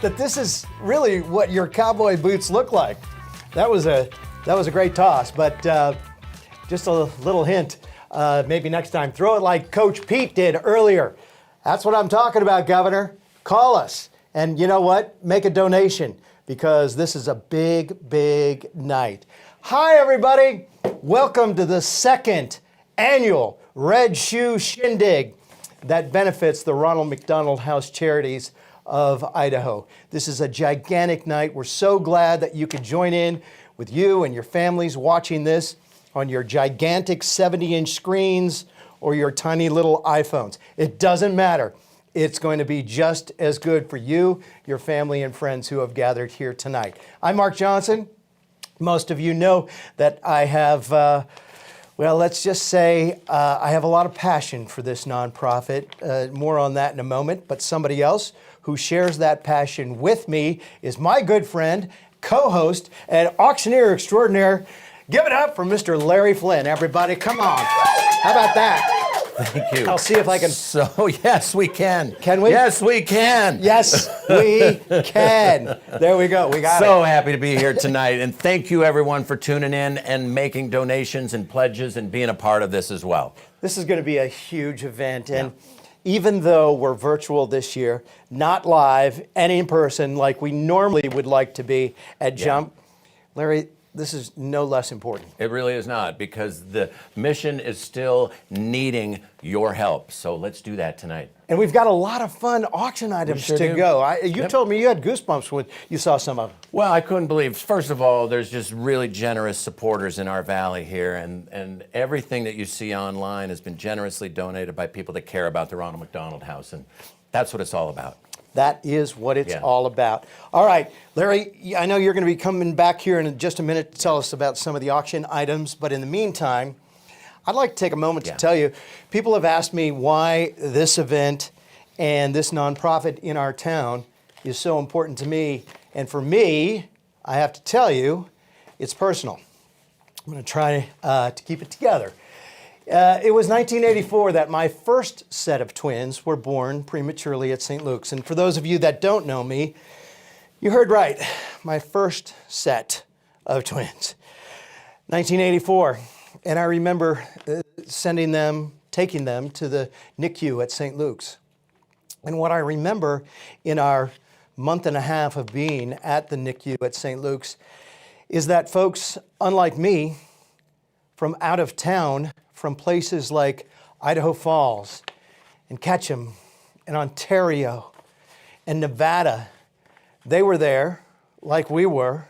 that this is really what your cowboy boots look like. That was a great toss, but just a little hint. Maybe next time, throw it like Coach Pete did earlier. That's what I'm talking about, Governor. Call us. And you know what? Make a donation, because this is a big, big night. Hi, everybody. Welcome to the second annual Red Shoe Shindig that benefits the Ronald McDonald House Charities of Idaho. This is a gigantic night. We're so glad that you could join in with you and your families watching this on your gigantic 70-inch screens or your tiny little iPhones. It doesn't matter. It's going to be just as good for you, your family, and friends who have gathered here tonight. I'm Mark Johnson. Most of you know that I have, well, let's just say I have a lot of passion for this nonprofit. More on that in a moment. But somebody else who shares that passion with me is my good friend, co-host, and auctioneer extraordinaire. Give it up for Mr. Larry Flynn, everybody. Come on. How about that? Thank you. I'll see if I can. So, yes, we can. Can we? Yes, we can. Yes, we can. There we go. We got it. So happy to be here tonight. And thank you, everyone, for tuning in and making donations and pledges and being a part of this as well. This is going to be a huge event. And even though we're virtual this year, not live and in person like we normally would like to be at Jump, Larry, this is no less important. It really is not, because the mission is still needing your help. So let's do that tonight. And we've got a lot of fun auction items to go. You told me you had goosebumps when you saw some of them. Well, I couldn't believe, first of all, there's just really generous supporters in our valley here, and everything that you see online has been generously donated by people that care about the Ronald McDonald House, and that's what it's all about. That is what it's all about. All right, Larry, I know you're going to be coming back here in just a minute to tell us about some of the auction items, but in the meantime, I'd like to take a moment to tell you, people have asked me why this event and this nonprofit in our town is so important to me. And for me, I have to tell you, it's personal. I'm going to try to keep it together. It was 1984 that my first set of twins were born prematurely at St. Luke's. And for those of you that don't know me, you heard right, my first set of twins. 1984. And I remember taking them to the NICU at St. Luke's. And what I remember in our month and a half of being at the NICU at St. Luke's is that folks, unlike me, from out of town, from places like Idaho Falls and Ketchum and Ontario and Nevada, they were there, like we were,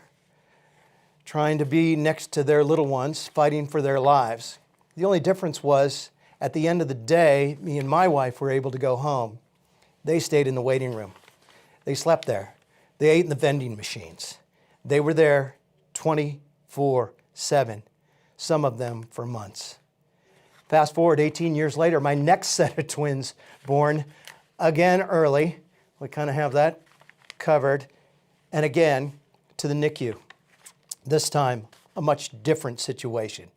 trying to be next to their little ones, fighting for their lives. The only difference was, at the end of the day, me and my wife were able to go home. They stayed in the waiting room. They slept there. They ate in the vending machines. They were there 24/7, some of them for months. Fast forward 18 years later, my next set of twins born again early. We kind of have that covered. And again, to the NICU. This time, a much different situation.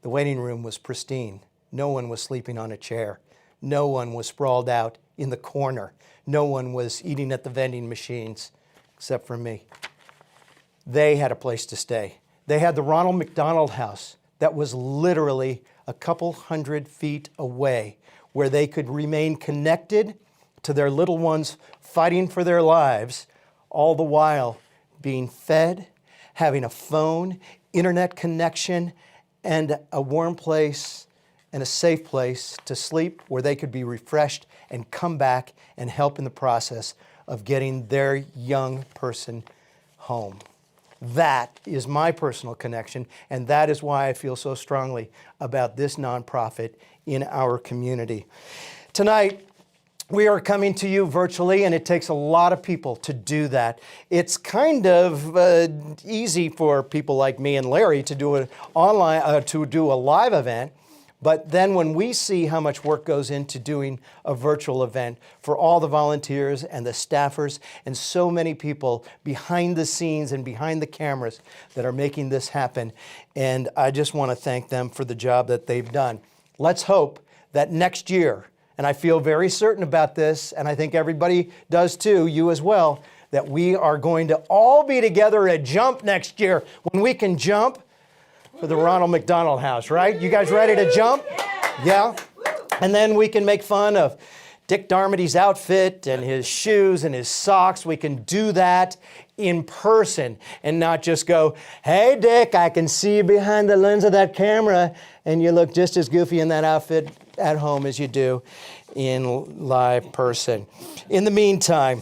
The waiting room was pristine. No one was sleeping on a chair. No one was sprawled out in the corner. No one was eating at the vending machines, except for me. They had a place to stay. They had the Ronald McDonald House that was literally a couple 100 feet away, where they could remain connected to their little ones fighting for their lives, all the while being fed, having a phone, internet connection, and a warm place and a safe place to sleep where they could be refreshed and come back and help in the process of getting their young person home. That is my personal connection, and that is why I feel so strongly about this nonprofit in our community. Tonight, we are coming to you virtually, and it takes a lot of people to do that. It's kind of easy for people like me and Larry to do an a live event. But then when we see how much work goes into doing a virtual event for all the volunteers and the staffers and so many people behind the scenes and behind the cameras that are making this happen, and I just want to thank them for the job that they've done. Let's hope that next year, and I feel very certain about this, and I think everybody does too, you as well, that we are going to all be together at Jump next year when we can jump for the Ronald McDonald House, right? You guys ready to jump? Yeah? And then we can make fun of Dick Darmody's outfit and his shoes and his socks. We can do that in person and not just go, hey, Dick, I can see you behind the lens of that camera and you look just as goofy in that outfit at home as you do in live person. In the meantime,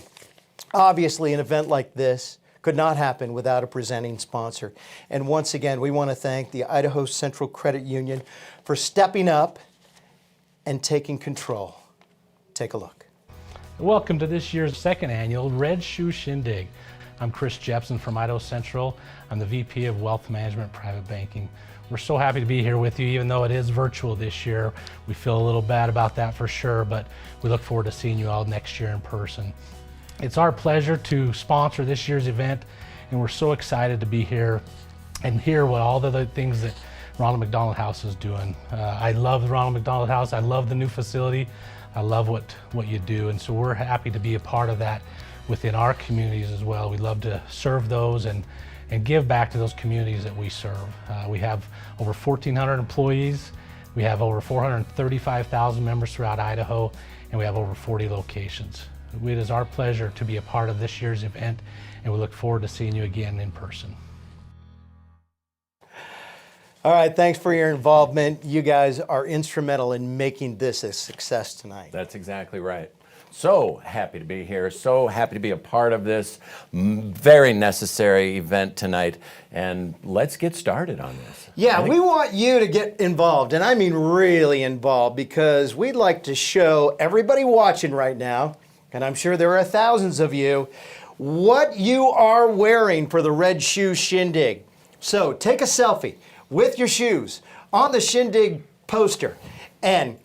obviously an event like this could not happen without a presenting sponsor. And once again, we want to thank the Idaho Central Credit Union for stepping up and taking control. Take a look. Welcome to this year's second annual Red Shoe Shindig. I'm Chris Jepson from Idaho Central. I'm the VP of Wealth Management Private Banking. We're so happy to be here with you, even though it is virtual this year. We feel a little bad about that for sure, but we look forward to seeing you all next year in person. It's our pleasure to sponsor this year's event, and we're so excited to be here and hear what all the things that Ronald McDonald House is doing. I love the Ronald McDonald House. I love the new facility. I love what you do, and so we're happy to be a part of that within our communities as well. We love to serve those and give back to those communities that we serve. We have over 1,400 employees. We have over 435,000 members throughout Idaho, and we have over 40 locations. It is our pleasure to be a part of this year's event, and we look forward to seeing you again in person. All right, thanks for your involvement. You guys are instrumental in making this a success tonight. That's exactly right. So happy to be here. So happy to be a part of this very necessary event tonight. And let's get started on this. Yeah, we want you to get involved, and I mean really involved, because we'd like to show everybody watching right now, and I'm sure there are thousands of you, what you are wearing for the Red Shoe Shindig. So take a selfie with your shoes on the Shindig poster. And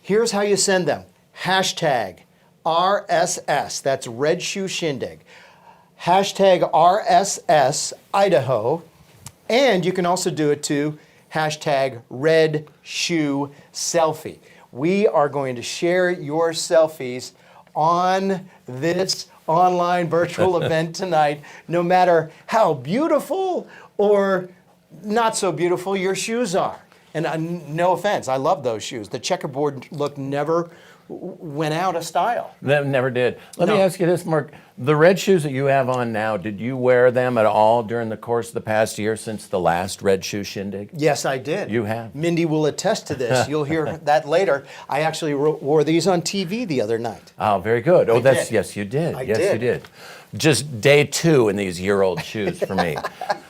here's how you send them. Hashtag RSS, that's Red Shoe Shindig. Hashtag RSS Idaho. And you can also do it to hashtag Red Shoe Selfie. We are going to share your selfies on this online virtual event tonight, no matter how beautiful or not so beautiful your shoes are. And no offense, I love those shoes. The checkerboard look never went out of style. That never did. Let me ask you this, Mark. The red shoes that you have on now, did you wear them at all during the course of the past year since the last Red Shoe Shindig? Yes, I did. You have? Mindy will attest to this. You'll hear that later. I actually wore these on TV the other night. Oh, very good. Oh, did. Yes, you did. I Yes, did. you did. Just day 2 in these year-old shoes for me.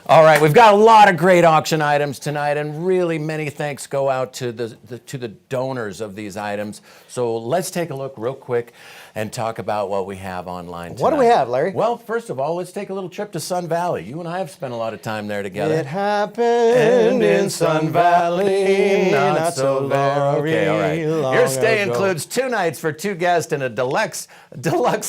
All right, we've got a lot of great auction items tonight, and really many thanks go out to the donors of these items. So let's take a look real quick and talk about what we have online tonight. What do we have, Larry? Well, first of all, let's take a little trip to Sun Valley. You and I have spent a lot of time there together. It happened in Sun Valley, not so very Okay, all right. long Your stay ago. includes 2 nights for 2 guests in a deluxe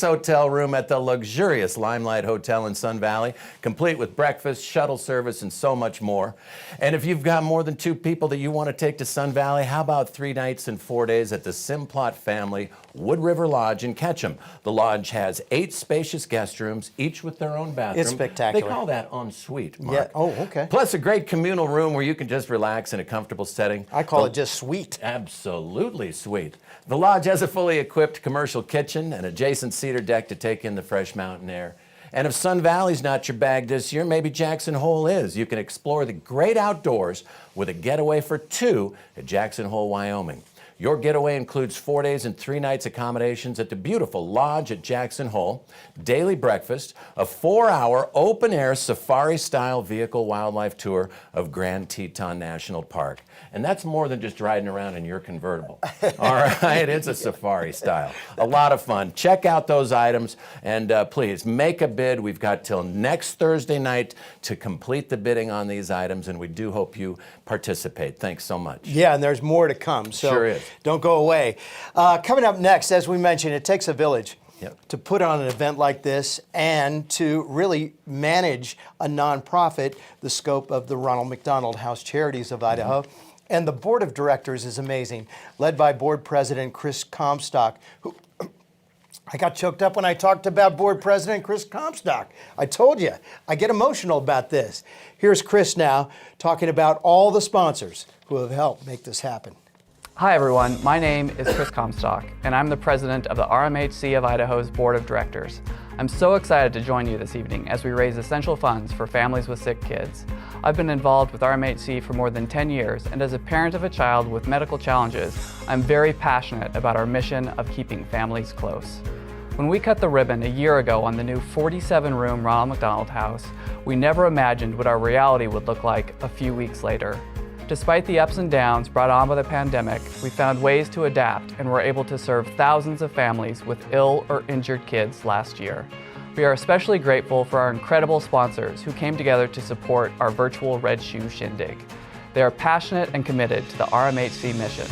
hotel room at the luxurious Limelight Hotel in Sun Valley, complete with breakfast, shuttle service, and so much more. And if you've got more than 2 people that you want to take to Sun Valley, how about 3 nights and 4 days at the Simplot Family Wood River Lodge in Ketchum? The lodge has 8 spacious guest rooms, each with their own bathroom. It's spectacular. They call that en suite, Mark. Yeah. Oh, okay. Plus a great communal room where you can just relax in a comfortable setting. I call it just sweet. Absolutely sweet. The lodge has a fully equipped commercial kitchen and adjacent cedar deck to take in the fresh mountain air. And if Sun Valley's not your bag this year, maybe Jackson Hole is. You can explore the great outdoors with a getaway for 2 at Jackson Hole, Wyoming. Your getaway includes 4 days and 3 nights accommodations at the beautiful lodge at Jackson Hole, daily breakfast, a 4-hour open-air safari-style vehicle wildlife tour of Grand Teton National Park. And that's more than just riding around in your convertible. All right, it's a safari style. A lot of fun. Check out those items and please make a bid. We've got till next Thursday night to complete the bidding on these items, and we do hope you participate. Thanks so much. Yeah, and there's more to come, so Sure is. don't go away. Coming up next, as we mentioned, it takes a village Yep. to put on an event like this and to really manage a nonprofit, the scope of the Ronald McDonald House Charities of Idaho. And the board of directors is amazing, led by board president Chris Comstock, who I got choked up when I talked about Board President Chris Comstock. I told you, I get emotional about this. Here's Chris now talking about all the sponsors who have helped make this happen. Hi everyone, my name is Chris Comstock, and I'm the president of the RMHC of Idaho's Board of Directors. I'm so excited to join you this evening as we raise essential funds for families with sick kids. I've been involved with RMHC for more than 10 years, and as a parent of a child with medical challenges, I'm very passionate about our mission of keeping families close. When we cut the ribbon a year ago on the new 47-room Ronald McDonald House, we never imagined what our reality would look like a few weeks later. Despite the ups and downs brought on by the pandemic, we found ways to adapt and were able to serve thousands of families with ill or injured kids last year. We are especially grateful for our incredible sponsors who came together to support our virtual Red Shoe Shindig. They are passionate and committed to the RMHC mission.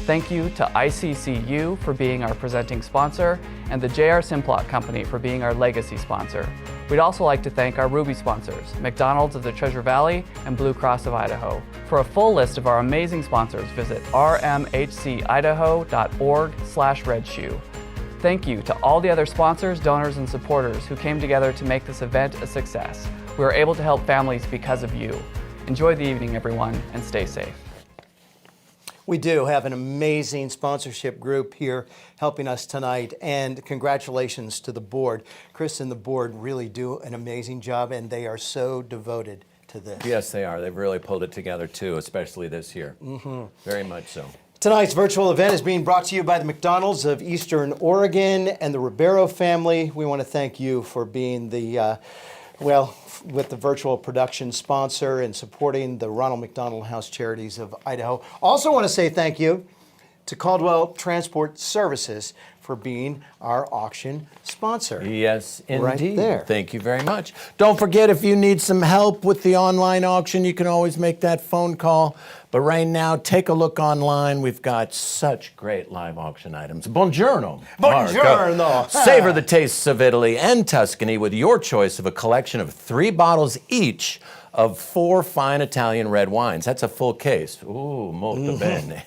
Thank you to ICCU for being our presenting sponsor and the J.R. Simplot Company for being our legacy sponsor. We'd also like to thank our Ruby sponsors, McDonald's of the Treasure Valley and Blue Cross of Idaho. For a full list of our amazing sponsors, visit rmhcidaho.org/redshoe. Thank you to all the other sponsors, donors, and supporters who came together to make this event a success. We were able to help families because of you. Enjoy the evening, everyone, and stay safe. We do have an amazing sponsorship group here helping us tonight, and congratulations to the board. Chris and the board really do an amazing job, and they are so devoted to this. Yes, they are. They've really pulled it together too, especially this year. Very much so. Tonight's virtual event is being brought to you by the McDonald's of Eastern Oregon and the Ribeiro family. We want to thank you for being the with the virtual production sponsor and supporting the Ronald McDonald House Charities of Idaho. Also want to say thank you to Caldwell Transport Services for being our auction sponsor. Yes, indeed. Right there. Thank you very much. Don't forget, if you need some help with the online auction, you can always make that phone call. But right now, take a look online. We've got such great live auction items. Buongiorno. Buongiorno. Marco. Savor the tastes of Italy and Tuscany with your choice of a collection of 3 bottles each of 4 fine Italian red wines. That's a full case. Ooh, molto bene.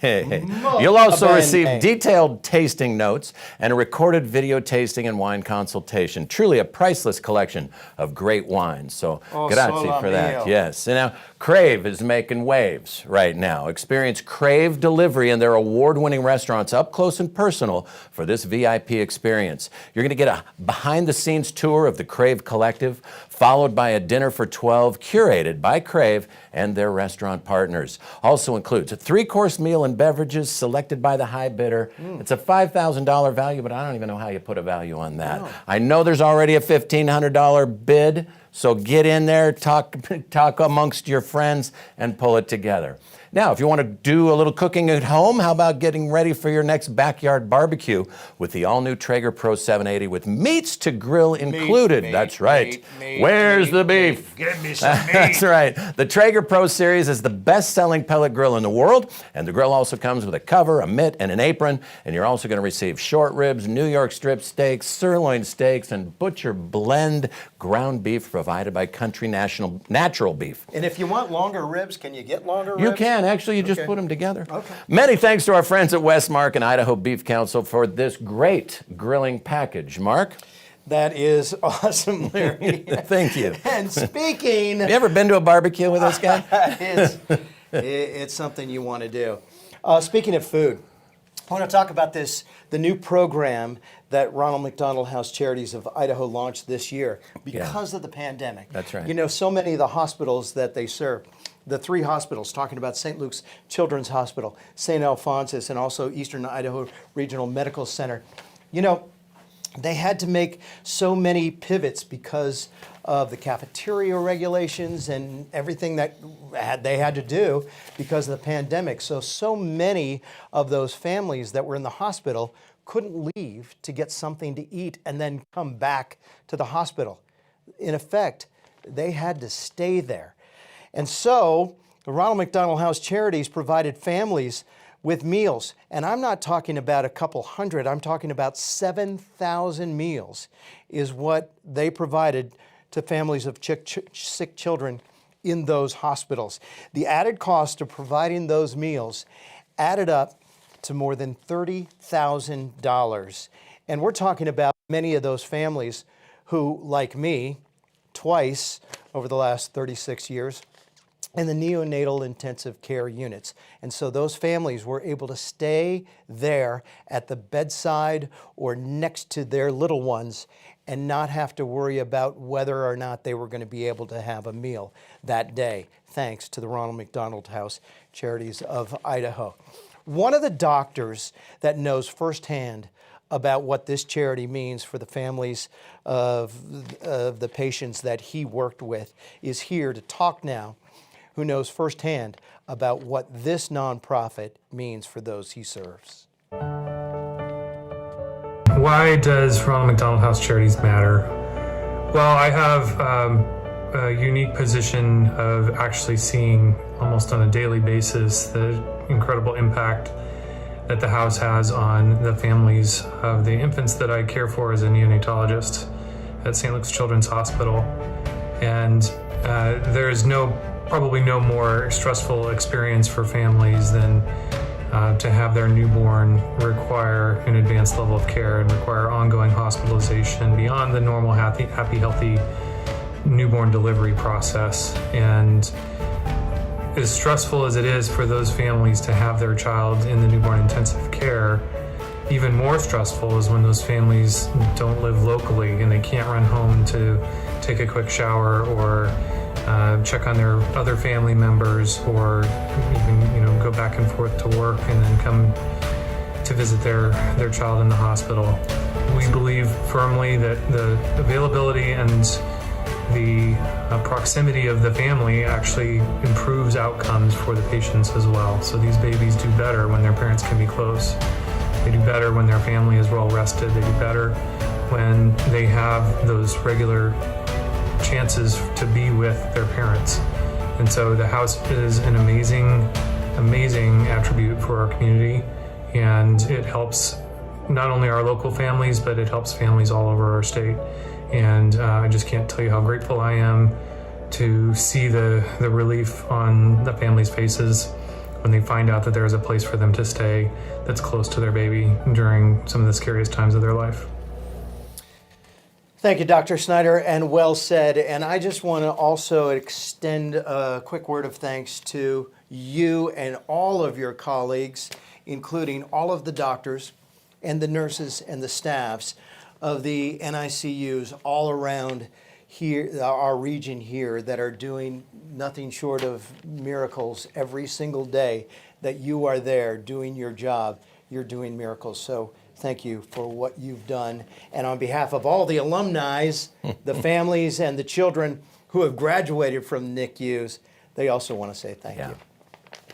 You'll also bene. receive detailed tasting notes and a recorded video tasting and wine consultation. Truly a priceless collection of great wines. So, grazie for that. mio. Yes. And now, Crave is making waves right now. Experience Crave Delivery and their award-winning restaurants up close and personal for this VIP experience. You're going to get a behind-the-scenes tour of the Crave Collective, followed by a dinner for 12 curated by Crave and their restaurant partners. Also includes a 3-course meal and beverages selected by the high bidder. It's a $5,000 value, but I don't even know how you put a value on that. I know there's already a $1,500 bid, so get in there, talk amongst your friends, and pull it together. Now, if you want to do a little cooking at home, how about getting ready for your next backyard barbecue with the all-new Traeger Pro 780 with meats to grill included? That's right. Where's the beef? Give me some meat. That's right. The Traeger Pro Series is the best-selling pellet grill in the world, and the grill also comes with a cover, a mitt, and an apron, and you're also going to receive short ribs, New York strip steaks, sirloin steaks, and Butcher Blend ground beef provided by Country Natural Beef. And if you want longer ribs, can you get longer ribs? You can. Actually, you just put them together. Okay. Many thanks to our friends at Westmark and Idaho Beef Council for this great grilling package. Mark? That is awesome, Larry. Thank you. And speaking... Have you ever been to a barbecue with this guy? it's something you want to do. Speaking of food, I want to talk about the new program that Ronald McDonald House Charities of Idaho launched this year because of the pandemic. That's right. You know, so many of the hospitals that they serve, the 3 hospitals, talking about St. Luke's Children's Hospital, St. Alphonsus, and also Eastern Idaho Regional Medical Center, you know, they had to make so many pivots because of the cafeteria regulations and everything that they had to do because of the pandemic. So many of those families that were in the hospital couldn't leave to get something to eat and then come back to the hospital. In effect, they had to stay there. And so the Ronald McDonald House Charities provided families with meals. And I'm not talking about a couple hundred, I'm talking about 7,000 meals is what they provided to families of sick children in those hospitals. The added cost of providing those meals added up to more than $30,000. And we're talking about many of those families who, like me, twice over the last 36 years, in the neonatal intensive care units. And so those families were able to stay there at the bedside or next to their little ones and not have to worry about whether or not they were going to be able to have a meal that day, thanks to the Ronald McDonald House Charities of Idaho. One of the doctors that knows firsthand about what this charity means for the families of the patients that he worked with is here to talk now, who knows firsthand about what this nonprofit means for those he serves. Why does Ronald McDonald House Charities matter? Well, I have a unique position of actually seeing almost on a daily basis the incredible impact that the house has on the families of the infants that I care for as a neonatologist at St. Luke's Children's Hospital. And there is probably no more stressful experience for families than to have their newborn require an advanced level of care and require ongoing hospitalization beyond the normal happy, healthy newborn delivery process. And as stressful as it is for those families to have their child in the newborn intensive care, even more stressful is when those families don't live locally and they can't run home to take a quick shower or check on their other family members, or even go back and forth to work and then come to visit their child in the hospital. We believe firmly that the availability and the proximity of the family actually improves outcomes for the patients as well. So these babies do better when their parents can be close. They do better when their family is well rested. They do better when they have those regular chances to be with their parents. And so the house is an amazing attribute for our community, and it helps not only our local families, but it helps families all over our state. And I just can't tell you how grateful I am to see the relief on the families' faces when they find out that there is a place for them to stay that's close to their baby during some of the scariest times of their life. Thank you, Dr. Snyder, and well said. And I just want to also extend a quick word of thanks to you and all of your colleagues, including all of the doctors and the nurses and the staffs of the NICUs all around here, our region here, that are doing nothing short of miracles every single day that you are there doing your job. You're doing miracles. So thank you for what you've done. And on behalf of all the alumni, the families, and the children who have graduated from NICUs, they also want to say thank you.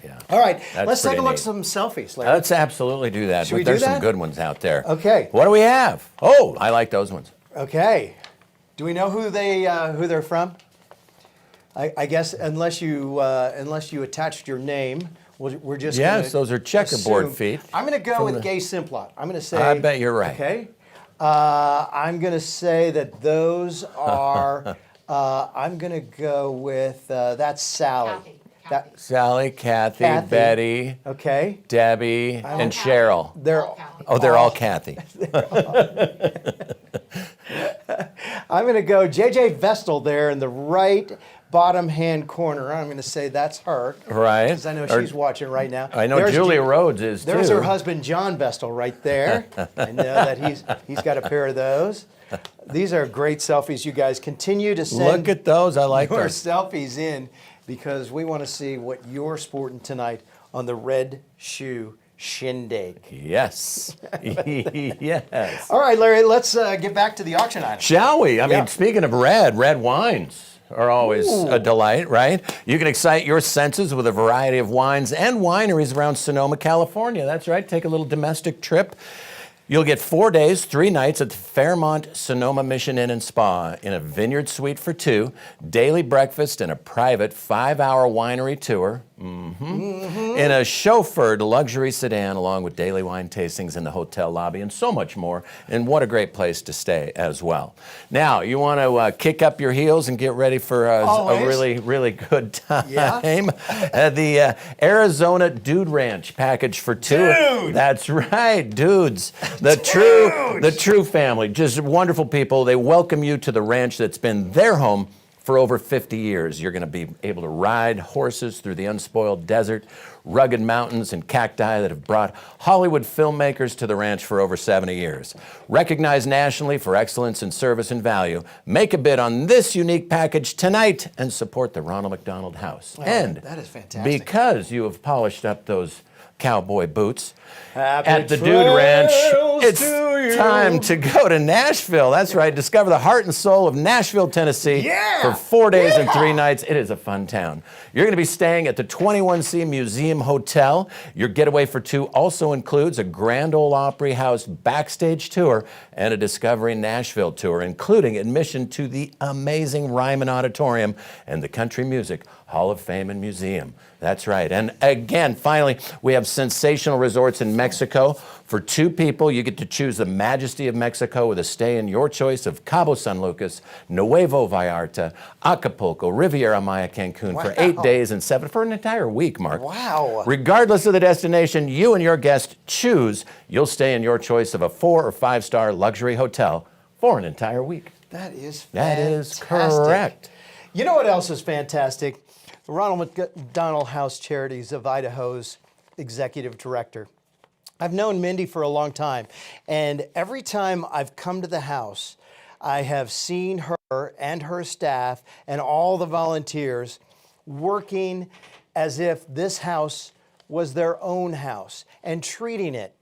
Yeah. All right, That's let's take a pretty look neat. at some selfies, Larry. Let's absolutely do that. Should we There's do some that? good ones out there. Okay. What do we have? Oh, I like those ones. Okay. Do we know who they're from? I guess unless you attached your name, we're just Yes, gonna those are checkerboard assume. feet. I'm going to go from with the- Gay Simplot. I'm going to say. I bet you're right. Okay. I'm going to say that those are. I'm going to go with that's Sally. Kathy. That, Sally, Kathy, Kathy. Betty, okay. Debbie, and Kathy. Cheryl. They're. Oh, they're all Kathy. I'm going to go J.J. Vestal there in the right bottom hand corner. I'm going to say that's her. Right. Because I know Or- she's watching right now. I know There's Julia Rhodes is too. There's her husband, John Vestal, right there. I know that he's got a pair of those. These are great selfies. You guys continue to send Look at those. I like your those. selfies in, because we want to see what you're sporting tonight on the Red Shoe Shindig. Yes. Yes. All right, Larry, let's get back to the auction item. Shall we? I Yeah. mean, speaking of red wines are always a delight, right? You can excite your senses with a variety of wines and wineries around Sonoma, California. That's right. Take a little domestic trip. You'll get 4 days, 3 nights at the Fairmont Sonoma Mission Inn and Spa in a vineyard suite for 2, daily breakfast and a private 5-hour winery tour. In a chauffeured luxury sedan, along with daily wine tastings in the hotel lobby and so much more. And what a great place to stay as well. Now, you want to kick up your heels and get ready for a Always. really, really good time. Yeah. The Arizona Dude Ranch package for 2. Dude! That's right, dudes. The true family, just wonderful people. They welcome you to the ranch that's been their home for over 50 years. You're going to be able to ride horses through the unspoiled desert, rugged mountains, and cacti that have brought Hollywood filmmakers to the ranch for over 70 years. Recognized nationally for excellence in service and value, make a bid on this unique package tonight and support the Ronald McDonald House. Oh, and that is fantastic. because you have polished up those cowboy boots Happy at the Dude Ranch, trails it's to you. time to go to Nashville. That's right. Discover the heart and soul of Nashville, Tennessee Yeah. for 4 days and 3 nights. It is a fun town. You're going to be staying at the 21C Museum Hotel. Your getaway for 2 also includes a Grand Ole Opry House backstage tour and a Discovery Nashville tour, including admission to the amazing Ryman Auditorium and the Country Music Hall of Fame and Museum. That's right. And again, finally, we have sensational resorts in Mexico. For 2 people, you get to choose the Majesty of Mexico with a stay in your choice of Cabo San Lucas, Nuevo Vallarta, Acapulco, Riviera Maya, Cancun for 8 days and 7 for an entire week, Mark. Wow. Regardless of the destination, you and your guest choose. You'll stay in your choice of a 4- or 5-star luxury hotel for an entire week. That is fantastic. That is correct. You know what else is fantastic? The Ronald McDonald House Charities of Idaho's executive director. I've known Mindy for a long time, and every time I've come to the house, I have seen her and her staff and all the volunteers working as if this house was their own house and treating it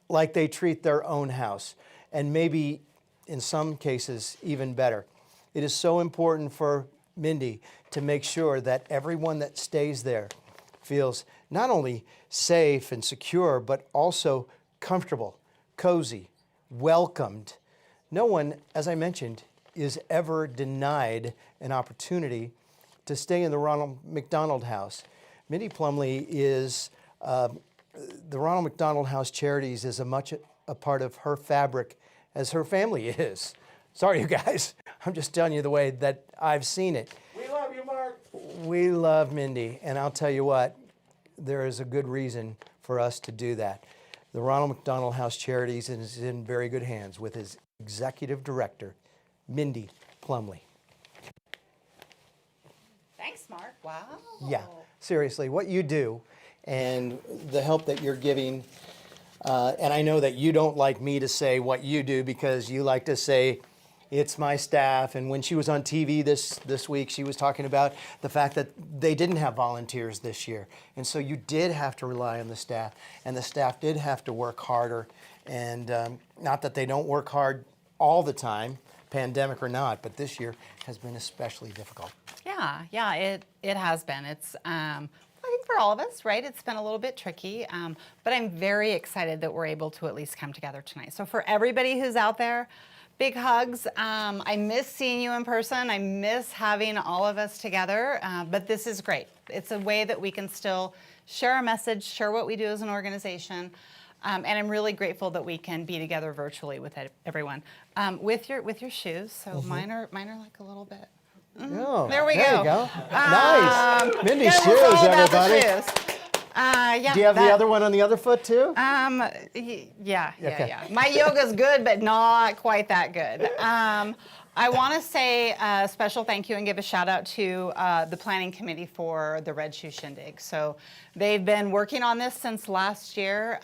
like they treat their own house, and maybe in some cases even better. It is so important for Mindy to make sure that everyone that stays there feels not only safe and secure, but also comfortable, cozy, welcomed. No one, as I mentioned, is ever denied an opportunity to stay in the Ronald McDonald House. Mindy Plumley is, the Ronald McDonald House Charities is as much a part of her fabric as her family is. Sorry, you guys. I'm just telling you the way that I've seen it. We love you, Mark. We love Mindy, and I'll tell you what, there is a good reason for us to do that. The Ronald McDonald House Charities is in very good hands with his executive director, Mindy Plumley. Thanks, Mark. Wow. Yeah, seriously, what you do and the help that you're giving, and I know that you don't like me to say what you do because you like to say, it's my staff. And when she was on TV this week, she was talking about the fact that they didn't have volunteers this year. And so you did have to rely on the staff, and the staff did have to work harder. And not that they don't work hard all the time, pandemic or not, but this year has been especially difficult. Yeah, it has been. It's, I think for all of us, right, it's been a little bit tricky, but I'm very excited that we're able to at least come together tonight. So for everybody who's out there, big hugs. I miss seeing you in person. I miss having all of us together, but this is great. It's a way that we can still share our message, share what we do as an organization, and I'm really grateful that we can be together virtually with everyone. With your shoes, so mine are like a little bit. Oh, There we there go. you go. Nice. Mindy's Yeah, shoes, we're all about the everybody. shoes. Yeah. Do you have the other one on the other foot too? Yeah. Okay. My yoga's good, but not quite that good. I want to say a special thank you and give a shout out to the planning committee for the Red Shoe Shindig. So they've been working on this since last year.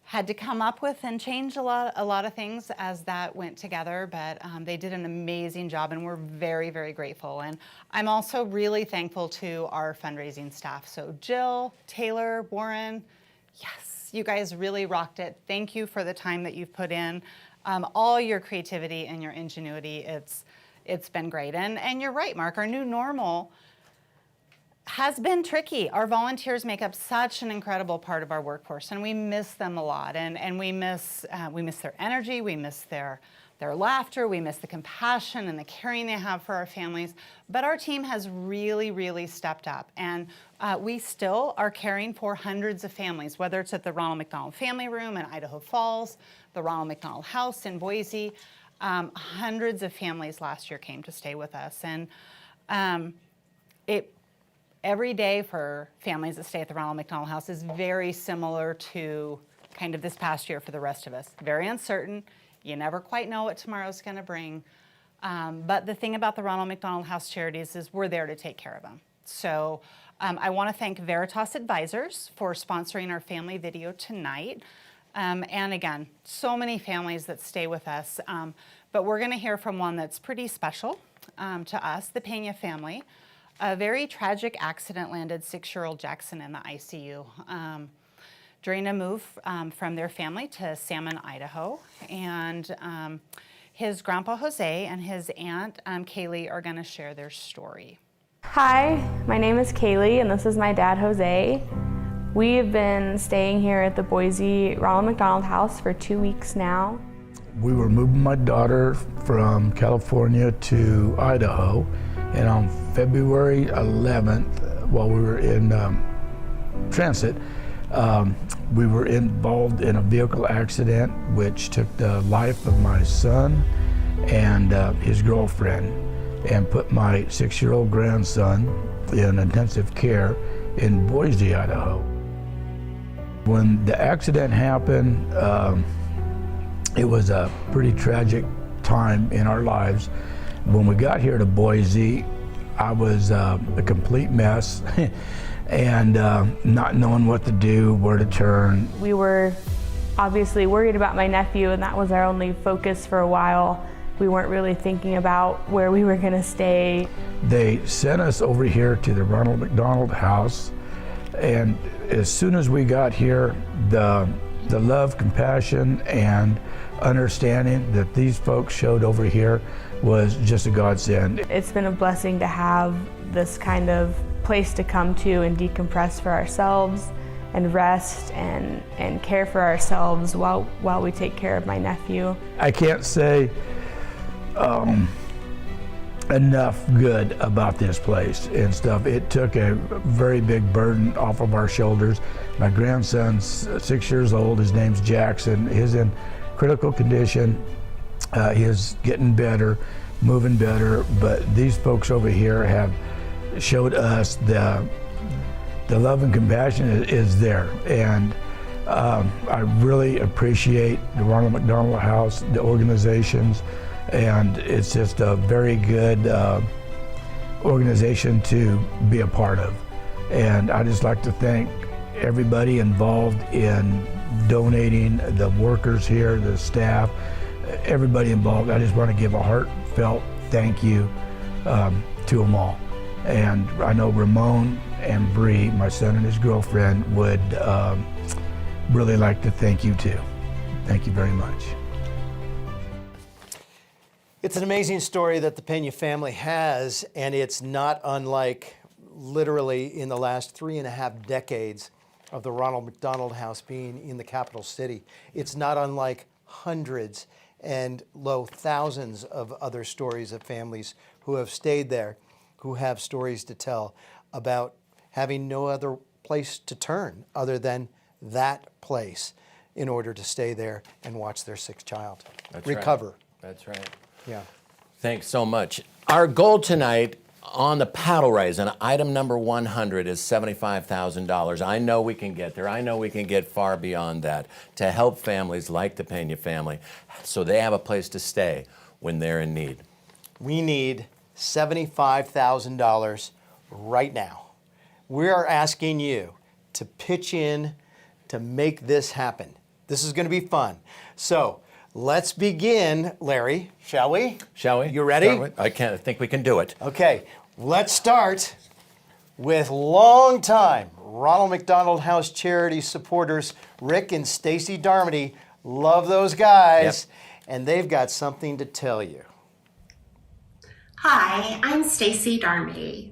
Had to come up with and change a lot of things as that went together, but they did an amazing job, and we're very, very grateful. And I'm also really thankful to our fundraising staff. So Jill, Taylor, Warren, yes, you guys really rocked it. Thank you for the time that you've put in, all your creativity and your ingenuity. It's been great. And you're right, Mark, our new normal has been tricky. Our volunteers make up such an incredible part of our workforce, and we miss them a lot. And we miss their energy, we miss their laughter, we miss the compassion and the caring they have for our families. But our team has really, really stepped up, and we still are caring for hundreds of families, whether it's at the Ronald McDonald Family Room in Idaho Falls, the Ronald McDonald House in Boise. Hundreds of families last year came to stay with us, and every day for families that stay at the Ronald McDonald House is very similar to kind of this past year for the rest of us. Very uncertain. You never quite know what tomorrow's going to bring. But the thing about the Ronald McDonald House Charities is we're there to take care of them. So I want to thank Veritas Advisors for sponsoring our family video tonight. And again, so many families that stay with us. But we're going to hear from one that's pretty special to us, the Pena family. A very tragic accident landed 6-year-old Jackson in the ICU during a move from their family to Salmon, Idaho. And his grandpa Jose and his aunt Kaylee are going to share their story. Hi, my name is Kaylee and this is my dad Jose. We have been staying here at the Boise Ronald McDonald House for 2 weeks now. We were moving my daughter from California to Idaho, and on February 11th, while we were in transit, we were involved in a vehicle accident which took the life of my son and his girlfriend, and put my 6-year-old grandson in intensive care in Boise, Idaho. When the accident happened, it was a pretty tragic time in our lives. When we got here to Boise, I was a complete mess and not knowing what to do, where to turn. We were obviously worried about my nephew, and that was our only focus for a while. We weren't really thinking about where we were going to stay. They sent us over here to the Ronald McDonald House, and as soon as we got here, the love, compassion, and understanding that these folks showed over here was just a godsend. It's been a blessing to have this kind of place to come to and decompress for ourselves and rest and care for ourselves while we take care of my nephew. I can't say enough good about this place and stuff. It took a very big burden off of our shoulders. My grandson's 6 years old. His name's Jackson. He's in critical condition. He is getting better, moving better, but these folks over here have showed us the love and compassion is there. And I really appreciate the Ronald McDonald House, the organizations, and it's just a very good organization to be a part of. And I just like to thank everybody involved in donating, the workers here, the staff, everybody involved. I just want to give a heartfelt thank you to them all. And I know Ramon and Bree, my son and his girlfriend, would really like to thank you too. Thank you very much. It's an amazing story that the Pena family has, and it's not unlike literally in the last 3.5 decades of the Ronald McDonald House being in the capital city. It's not unlike hundreds and thousands of other stories of families who have stayed there, who have stories to tell about having no other place to turn other than that place in order to stay there and watch their sick child recover. Right. That's right. Yeah. Thanks so much. Our goal tonight on the paddle raise, and item number 100 is $75,000. I know we can get there. I know we can get far beyond that to help families like the Pena family so they have a place to stay when they're in need. We need $75,000 right now. We are asking you to pitch in to make this happen. This is going to be fun. So let's begin, Larry, shall we? Shall we? You ready? I think we can do it. Okay, let's start with longtime Ronald McDonald House Charity supporters, Rick and Stacy Darmody. Love those guys, and they've got something to tell you. Hi, I'm Stacy Darmody.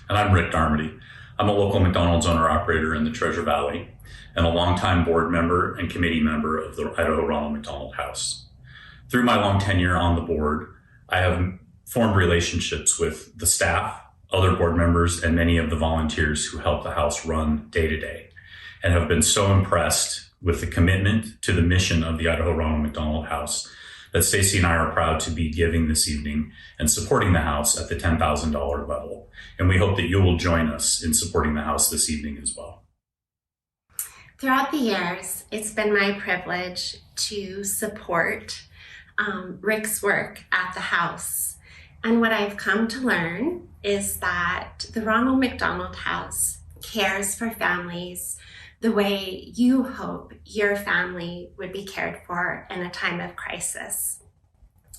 And I'm Rick Darmody. I'm a local McDonald's owner-operator in the Treasure Valley and a longtime board member and committee member of the Idaho Ronald McDonald House. Through my long tenure on the board, I have formed relationships with the staff, other board members, and many of the volunteers who help the house run day to day, and have been so impressed with the commitment to the mission of the Idaho Ronald McDonald House that Stacy and I are proud to be giving this evening and supporting the house at the $10,000 level. And we hope that you will join us in supporting the house this evening as well. Throughout the years, it's been my privilege to support Rick's work at the house. And what I've come to learn is that the Ronald McDonald House cares for families the way you hope your family would be cared for in a time of crisis.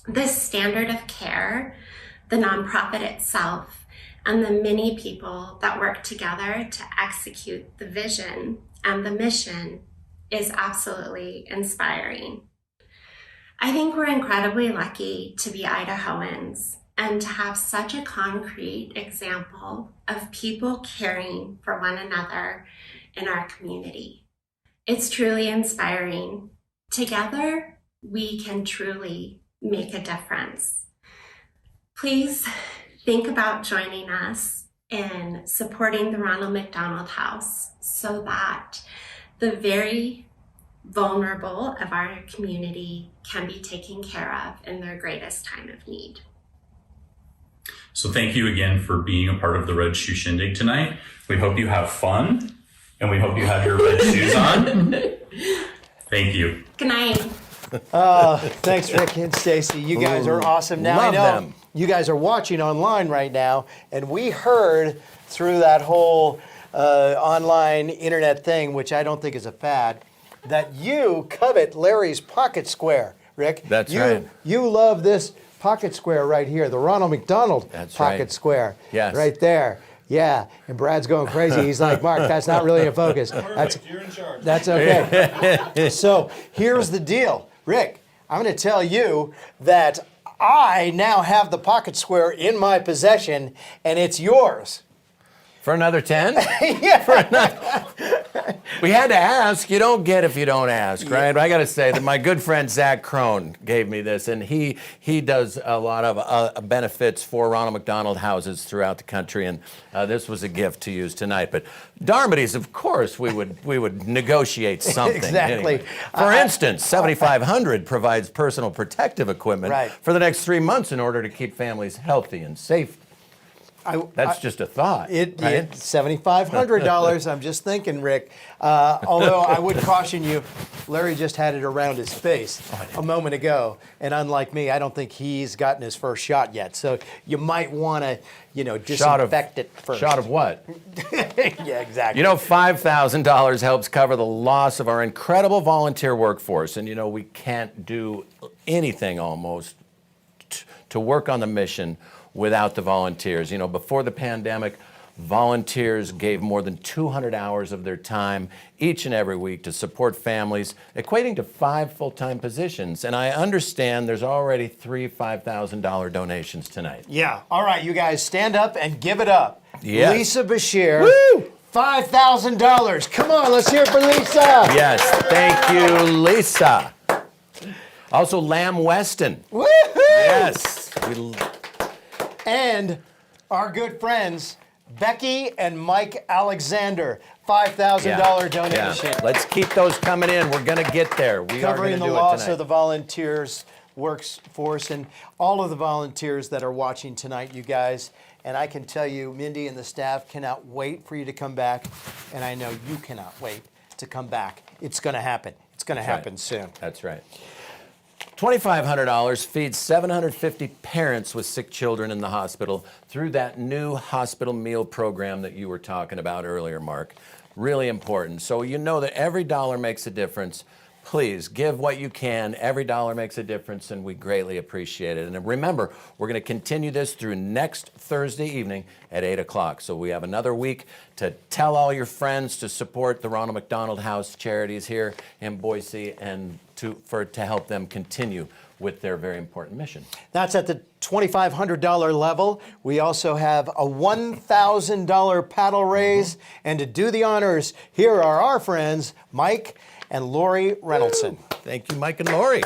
This standard of care, the nonprofit itself, and the many people that work together to execute the vision and the mission is absolutely inspiring. I think we're incredibly lucky to be Idahoans and to have such a concrete example of people caring for one another in our community. It's truly inspiring. Together, we can truly make a difference. Please think about joining us in supporting the Ronald McDonald House so that the very vulnerable of our community can be taken care of in their greatest time of need. So thank you again for being a part of the Red Shoe Shindig tonight. We hope you have fun, and we hope you have your red shoes on. Thank you. Good night. Thanks, Rick and Stacy. You guys are awesome. Now I love know them. you guys are watching online right now, and we heard through that whole online internet thing, which I don't think is a fad, that you covet Larry's pocket square, Rick. That's right. You love this pocket square right here, the Ronald McDonald That's pocket right. square. Yes. Right there. Yeah, and Brad's going crazy. He's like, Mark, that's not really in focus. You're in charge. That's okay. So here's the deal. Rick, I'm going to tell you that I now have the pocket square in my possession, and it's yours. For another 10? Yeah. We had to ask. You don't get if you don't ask, right? I got to say that my good friend Zach Crone gave me this, and he does a lot of benefits for Ronald McDonald houses throughout the country, and this was a gift to use tonight. But Darmody's, of course, we would negotiate something. Exactly. Anyway. For instance, 7500 provides personal protective equipment for the next 3 months in order to keep families healthy and safe. That's just a thought. Right? $7,500. I'm just thinking, Rick. Although I would caution you, Larry just had it around his face a moment ago, and unlike me, I don't think he's gotten his first shot yet. So you might want to, disinfect it first. Shot of what? Yeah, exactly. You know, $5,000 helps cover the loss of our incredible volunteer workforce, and we can't do anything almost to work on the mission without the volunteers. Before the pandemic, volunteers gave more than 200 hours of their time each and every week to support families, equating to 5 full-time positions. And I understand there's already 3 $5,000 donations tonight. Yeah. All right, you guys, stand up and give it up. Yes. Lisa Bashir. Woo! $5,000. Come on, let's hear it for Lisa. Yes, thank you, Lisa. Also, Lamb Weston. Woohoo! Yes. And our good friends, Becky and Mike Alexander, $5,000 donation. Yeah. Let's keep those coming in. We're going to get there. We are Covering going to the do loss it tonight. of the volunteers workforce and all of the volunteers that are watching tonight, you guys. And I can tell you, Mindy and the staff cannot wait for you to come back. And I know you cannot wait to come back. It's going to happen. It's going to happen soon. That's right. $2,500 feeds 750 parents with sick children in the hospital through that new hospital meal program that you were talking about earlier, Mark. Really important. So you know that every dollar makes a difference. Please give what you can. Every dollar makes a difference, and we greatly appreciate it. And remember, we're going to continue this through next Thursday evening at 8 o'clock. So we have another week to tell all your friends to support the Ronald McDonald House charities here in Boise and to help them continue with their very important mission. That's at the $2,500 level. We also have a $1,000 paddle raise. And to do the honors, here are our friends, Mike and Lori Reynoldson. Thank you, Mike and Lori.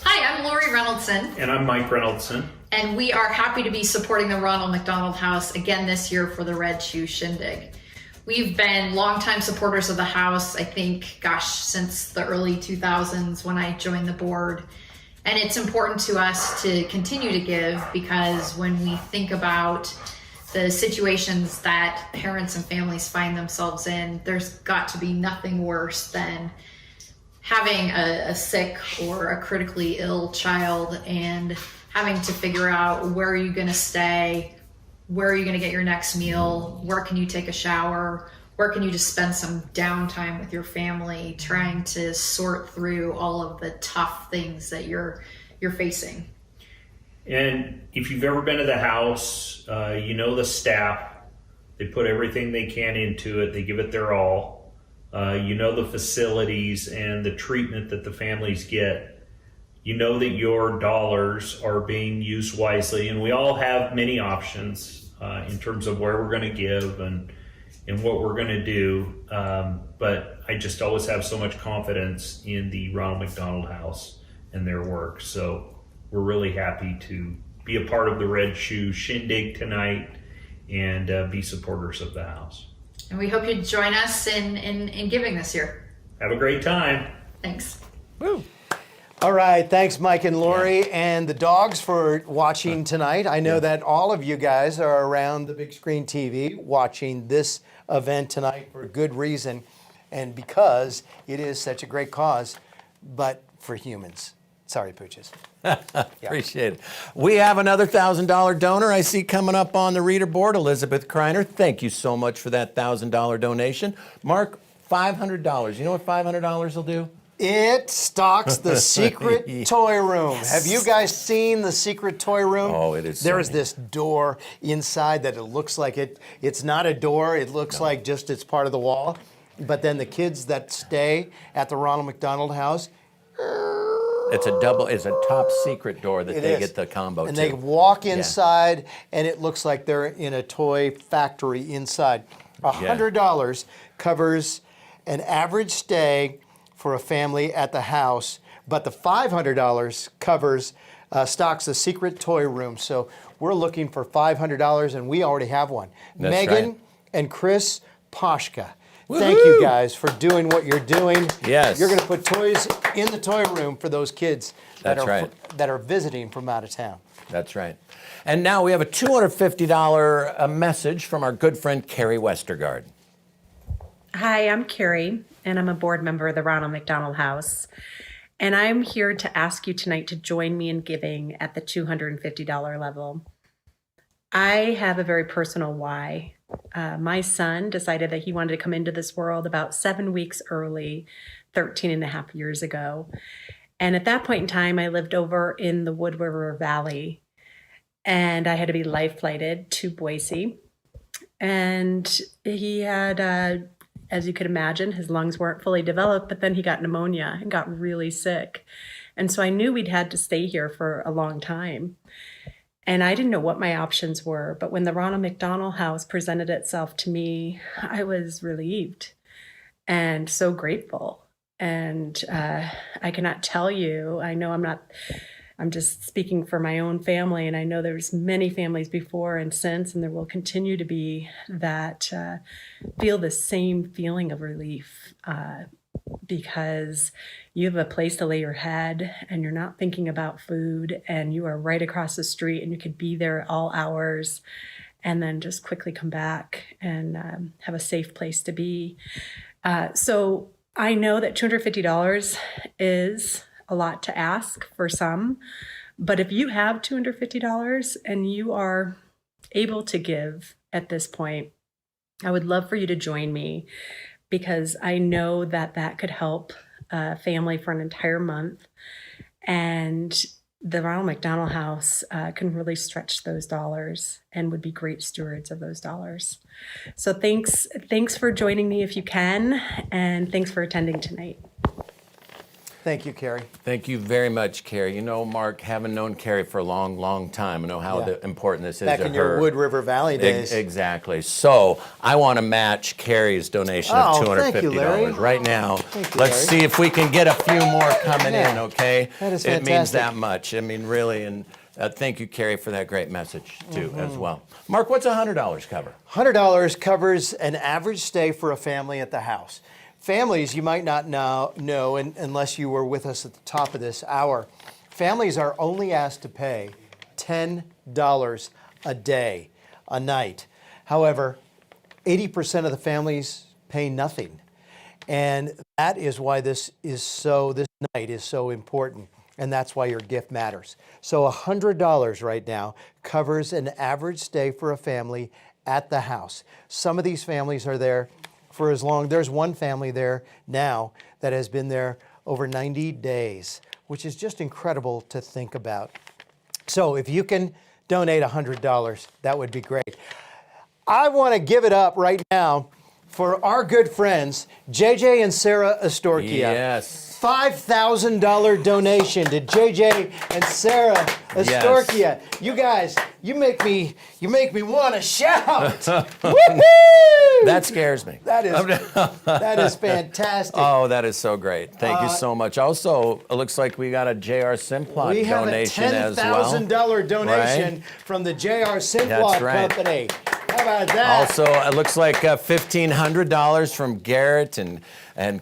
Hi, I'm Lori Reynoldson. And I'm Mike Reynoldson. And we are happy to be supporting the Ronald McDonald House again this year for the Red Shoe Shindig. We've been longtime supporters of the house, I think, since the early 2000s when I joined the board. And it's important to us to continue to give because when we think about the situations that parents and families find themselves in, there's got to be nothing worse than having a sick or a critically ill child and having to figure out where are you going to stay, where are you going to get your next meal, where can you take a shower, where can you just spend some downtime with your family, trying to sort through all of the tough things that you're facing. And if you've ever been to the house, you know the staff. They put everything they can into it. They give it their all. You know the facilities and the treatment that the families get. You know that your dollars are being used wisely. And we all have many options in terms of where we're going to give and what we're going to do. But I just always have so much confidence in the Ronald McDonald House and their work. So we're really happy to be a part of the Red Shoe Shindig tonight and be supporters of the house. And we hope you join us in giving this year. Have a great time. Thanks. Woo. All right, thanks Mike and Lori and the dogs for watching tonight. I know that all of you guys are around the big screen TV watching this event tonight for good reason and because it is such a great cause, but for humans. Sorry, Pooches. Appreciate it. We have another $1,000 donor I see coming up on the reader board, Elizabeth Kreiner. Thank you so much for that $1,000 donation. Mark, $500. You know what $500 will do? It stocks the secret toy room. Have you guys seen the secret toy room? Oh, it is. There is this door inside that it looks like it's not a door. It looks like just it's part of the wall. But then the kids that stay at the Ronald McDonald House, it's a top secret door that they get the combo and to. they walk inside, and it looks like they're in a toy factory inside. $100 covers an average stay for a family at the house, but the $500 covers stocks the secret toy room. So we're looking for $500, and we already have one. That's Megan right. and Chris Poshka. Woo-hoo! Thank you guys for doing what you're doing. Yes. You're going to put toys in the toy room for those kids that are visiting from out of town. That's right. And now we have a $250 message from our good friend Carrie Westergaard. Hi, I'm Carrie, and I'm a board member of the Ronald McDonald House. And I'm here to ask you tonight to join me in giving at the $250 level. I have a very personal why. My son decided that he wanted to come into this world about 7 weeks early, 13 and a half years ago. And at that point in time, I lived over in the Wood River Valley, and I had to be life flighted to Boise. And he had, as you could imagine, his lungs weren't fully developed, but then he got pneumonia and got really sick. And so I knew we'd had to stay here for a long time. And I didn't know what my options were, but when the Ronald McDonald House presented itself to me, I was relieved and so grateful. And I cannot tell you, I know I'm just speaking for my own family, and I know there's many families before and since, and there will continue to be that feel the same feeling of relief because you have a place to lay your head and you're not thinking about food and you are right across the street and you could be there at all hours and then just quickly come back and have a safe place to be. So I know that $250 is a lot to ask for some, but if you have $250 and you are able to give at this point, I would love for you to join me because I know that that could help a family for an entire month. And the Ronald McDonald House can really stretch those dollars and would be great stewards of those dollars. So thanks for joining me if you can, and thanks for attending tonight. Thank you, Carrie. Thank you very much, Carrie. You know, Mark, having known Carrie for a long, long time, I know how important this is Back to her. in your Wood River Valley days. Exactly. So I want to match Carrie's donation of $250 thank you, Larry. right now. Thank you, Let's Larry. see if we can get a few more coming in, okay? That is It means fantastic. that much. I mean, really, and thank you, Carrie, for that great message, too, as well. Mark, what's $100 cover? $100 covers an average stay for a family at the house. Families, you might not know unless you were with us at the top of this hour, families are only asked to pay $10 a day. a night. However, 80% of the families pay nothing. And that is why this night is so important. And that's why your gift matters. So $100 right now covers an average stay for a family at the house. Some of these families are there for as long. There's one family there now that has been there over 90 days, which is just incredible to think about. So if you can donate $100, that would be great. I want to give it up right now for our good friends, JJ and Sarah Astorkia. Yes. $5,000 donation to JJ and Sarah Astorkia. Yes. You guys, you make me want to shout. Woohoo! That scares me. That is fantastic. Oh, that is so great. Thank you so much. Also, it looks like we got a J.R. Simplot We have a donation as well. $10,000 donation Right? from the J.R. Simplot That's right. Company. How about that? Also, it looks like $1,500 from Garrett and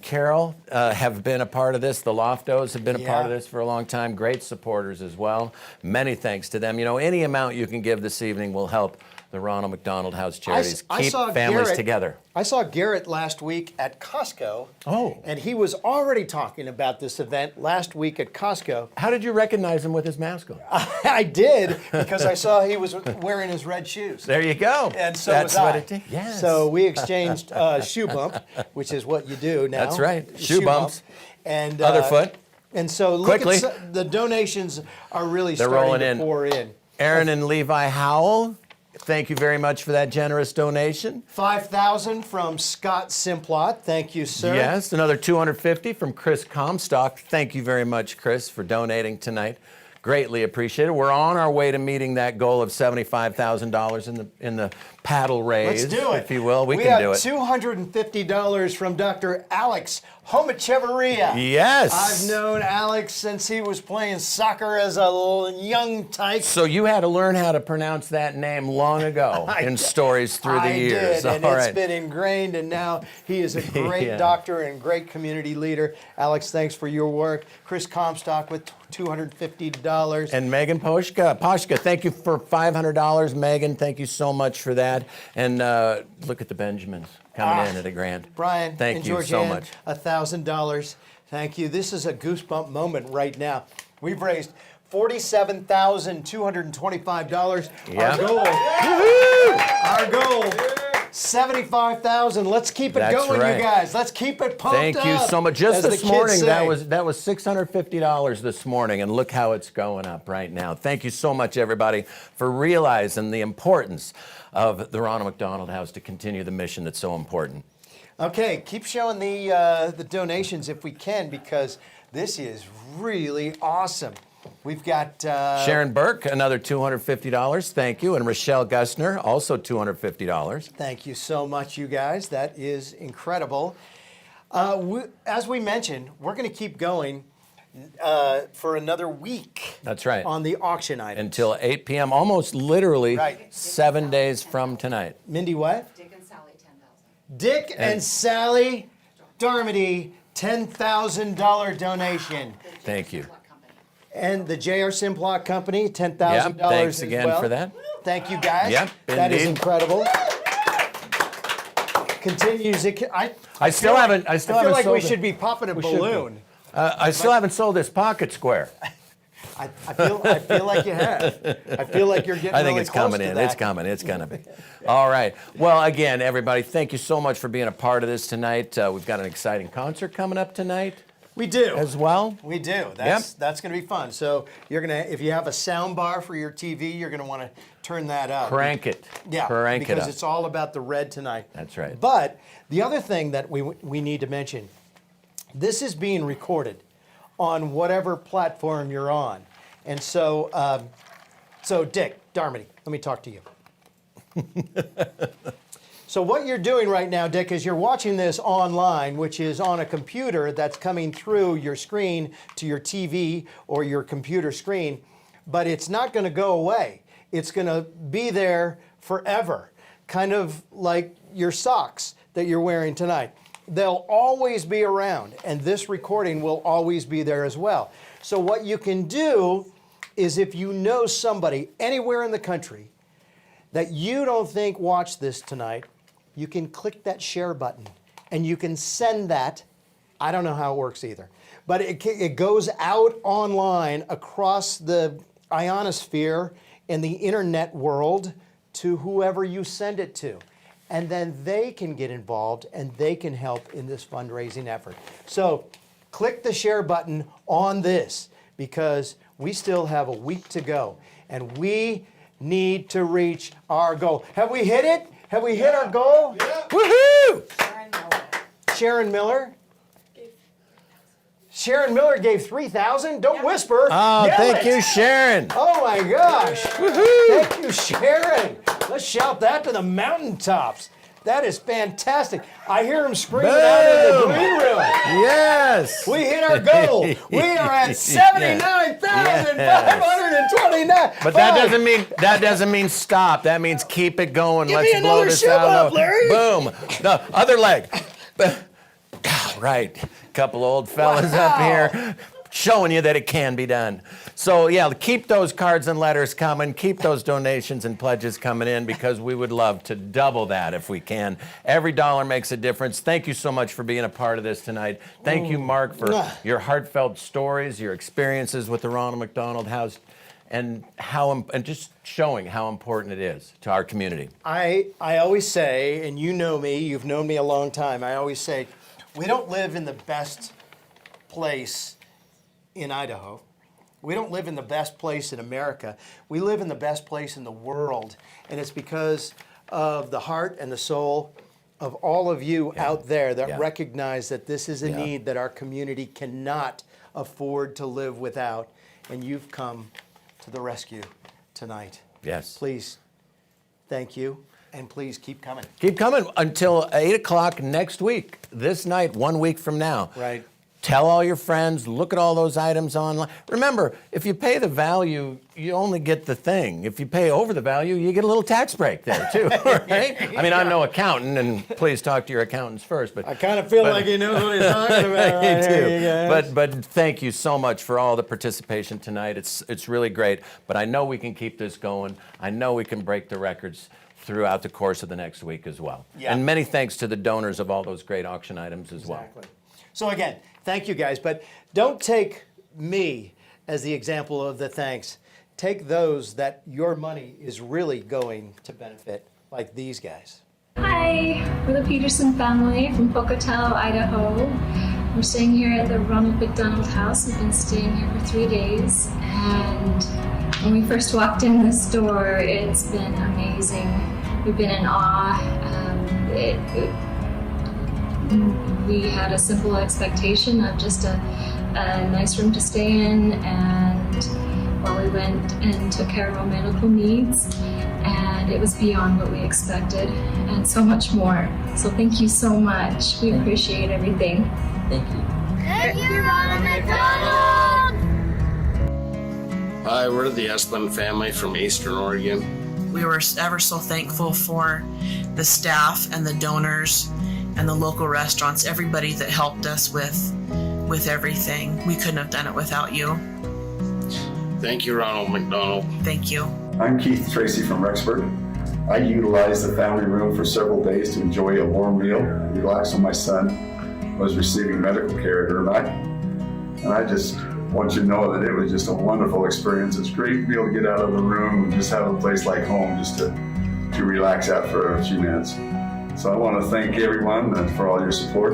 Carol have been a part of this. The Loftos have been a part of this for a long time. Great supporters as well. Many thanks to them. You know, any amount you can give this evening will help the Ronald McDonald House Charities keep families together. I saw Garrett last week at Costco. Oh. And he was already talking about this event last week at Costco. How did you recognize him with his mask on? I did, because I saw he was wearing his red shoes. There you go. And so That's was I. what it did. Yes. So we exchanged shoe bump, which is what you do now. That's right. Shoe bumps. And Other foot. And so look Quickly. at the donations are really They're starting rolling to in. pour in. Aaron and Levi Howell, thank you very much for that generous donation. $5,000 from Scott Simplot. Thank you, sir. Yes, another $250 from Chris Comstock. Thank you very much, Chris, for donating tonight. Greatly appreciated. We're on our way to meeting that goal of $75,000 in the paddle raise, Let's do it. if you will. We can do it. We have $250 from Dr. Alex Homachevarria. Yes. I've known Alex since he was playing soccer as a little young tyke. So you had to learn how to pronounce that name long ago in stories through the years. I did, and All it's right. been ingrained, and now he is a great Yeah. doctor and great community leader. Alex, thanks for your work. Chris Comstock with $250. And Megan Poshka, thank you for $500. Megan, thank you so much for that. And look at the Benjamins coming in at $1,000. Brian thank and you Georgianne, so much. $1,000. Thank you. This is a goosebump moment right now. We've raised $47,225. Yep. Our goal, $75,000. Let's keep it That's going, right. you guys. Let's keep it pumped Thank up. you so much. Just as the this kids morning, say. that was $650 this morning, and look how it's going up right now. Thank you so much, everybody, for realizing the importance of the Ronald McDonald House to continue the mission that's so important. Okay, keep showing the donations if we can, because this is really awesome. We've got Sharon Burke, another $250. Thank you. And Rochelle Gustner, also $250. Thank you so much, you guys. That is incredible. As we mentioned, we're going to keep going for another week. That's right. On the auction items. Until 8 p.m., almost literally Right. 7 days from tonight. Mindy, what? Dick and Sally, $10,000. Dick and Sally Darmody, $10,000 donation. Thank you. And the J.R. Simplot Company, $10,000 Yep, thanks as again well. for that. Thank you, guys. Yep, that is indeed. incredible. Continues. I still haven't feel sold like we it. should be popping a We should be. balloon. I still haven't sold this pocket square. I feel like you have. I feel like you're getting I think really it's close coming to in. that. It's coming. It's going to be. All right. Well, again, everybody, thank you so much for being a part of this tonight. We've got an exciting concert coming up tonight. We do. As well. We do. That's going to be fun. So you're going to, if you have a sound bar for your TV, you're going to want to turn that up. Crank it. Yeah, Crank it because up. it's all about the red tonight. That's right. But the other thing that we need to mention, this is being recorded on whatever platform you're on. And so, Dick, Darmody, let me talk to you. So what you're doing right now, Dick, is you're watching this online, which is on a computer that's coming through your screen to your TV or your computer screen, but it's not going to go away. It's going to be there forever, kind of like your socks that you're wearing tonight. They'll always be around, and this recording will always be there as well. So what you can do is, if you know somebody anywhere in the country that you don't think watched this tonight, you can click that share button and you can send that. I don't know how it works either, but it goes out online across the ionosphere and the internet world to whoever you send it to. And then they can get involved and they can help in this fundraising effort. So click the share button on this because we still have a week to go and we need to reach our goal. Have we hit it? Have we hit our goal? Yeah. Woohoo! Sharon Miller? Sharon Miller gave $3,000. Don't whisper. Oh, Yell thank it. you, Sharon. Oh my gosh. Woohoo! Thank you, Sharon. Let's shout that to the mountaintops. That is fantastic. I hear him screaming out in the green room. Yes. We hit our goal. We are at 79,529. But that doesn't mean stop. That means keep it going. Give Let's me blow another this shove out. up, Larry. Boom. The other leg. Right. Couple old fellas up here showing you that it can be done. So yeah, keep those cards and letters coming. Keep those donations and pledges coming in because we would love to double that if we can. Every dollar makes a difference. Thank you so much for being a part of this tonight. Thank you, Mark, for your heartfelt stories, your experiences with the Ronald McDonald House, and just showing how important it is to our community. I always say, and you know me, you've known me a long time, I always say, we don't live in the best place in Idaho. We don't live in the best place in America. We live in the best place in the world. And it's because of the heart and the soul of all of you out there that recognize that this is a need that our community cannot afford to live without. And you've come to the rescue tonight. Yes. Please, thank you. And please keep coming. Keep coming until 8 o'clock next week. This night, 1 week from now. Right. Tell all your friends, look at all those items online. Remember, if you pay the value, you only get the thing. If you pay over the value, you get a little tax break there too, right? I mean, I'm no accountant, and please talk to your accountants first. But I kind of feel like he knows what he's talking about. Me Right too. here, you guys. But thank you so much for all the participation tonight. It's really great. But I know we can keep this going. I know we can break the records throughout the course of the next week as well. Yeah. And many thanks to the donors of all those great auction items as well. Exactly. So again, thank you guys, but don't take me as the example of the thanks. Take those that your money is really going to benefit, like these guys. Hi, we're the Peterson family from Pocatello, Idaho. We're staying here at the Ronald McDonald House. We've been staying here for 3 days, and when we first walked in this door, it's been amazing. We've been in awe. We had a simple expectation of just a nice room to stay in, and while we went and took care of our medical needs, and it was beyond what we expected, and so much more. So thank you so much. We appreciate everything. Thank you. Thank you, Ronald McDonald! Hi, we're the Esplin family from Eastern Oregon. We were ever so thankful for the staff and the donors and the local restaurants, everybody that helped us with everything. We couldn't have done it without you. Thank you, Ronald McDonald. Thank you. I'm Keith Tracy from Rexburg. I utilized the family room for several days to enjoy a warm meal and relax when my son was receiving medical care at Irvine. And I just want you to know that it was just a wonderful experience. It's great to be able to get out of the room and just have a place like home just to relax after a few minutes. So I want to thank everyone for all your support.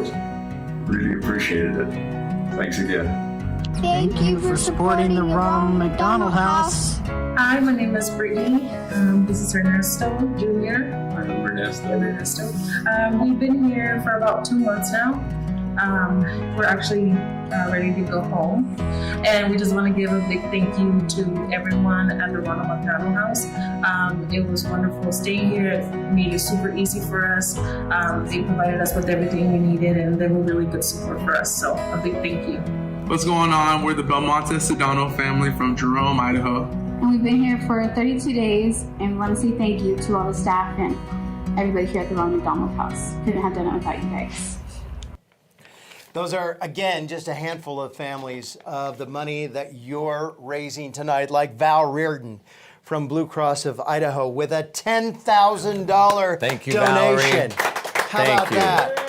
Really appreciated it. Thanks again. Thank you for supporting the Ronald McDonald House. Hi, my name is Brittany. This is Ernesto Jr. Ernesto. We've been here for about 2 months now. We're actually ready to go home. And we just want to give a big thank you to everyone at the Ronald McDonald House. It was wonderful staying here. It made it super easy for us. They provided us with everything we needed, and they were really good support for us. So a big thank you. What's going on? We're the Belmonte Sedano family from Jerome, Idaho. And we've been here for 32 days, and we want to say thank you to all the staff and everybody here at the Ronald McDonald House. Couldn't have done it without you guys. Those are, again, just a handful of families of the money that you're raising tonight, like Val Reardon from Blue Cross of Idaho with a $10,000 Thank you, donation. Valerie. How about that?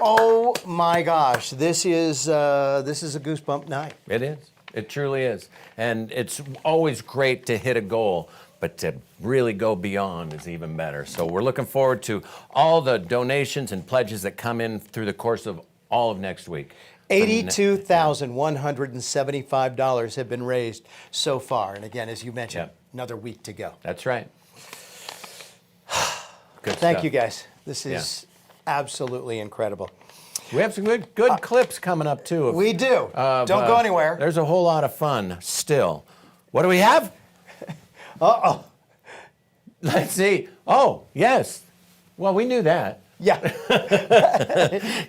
Oh my gosh, this is a goosebump night. It is. It truly is. And it's always great to hit a goal, but to really go beyond is even better. So we're looking forward to all the donations and pledges that come in through the course of all of next week. $82,175 have been raised so far. And again, as you mentioned, another week to go. That's right. Good Thank stuff. you, guys. This is absolutely incredible. We have some good clips coming up, too. We do. Don't go anywhere. There's a whole lot of fun still. What do we have? Uh-oh. Let's see. Oh, yes. Well, we knew that. Yeah.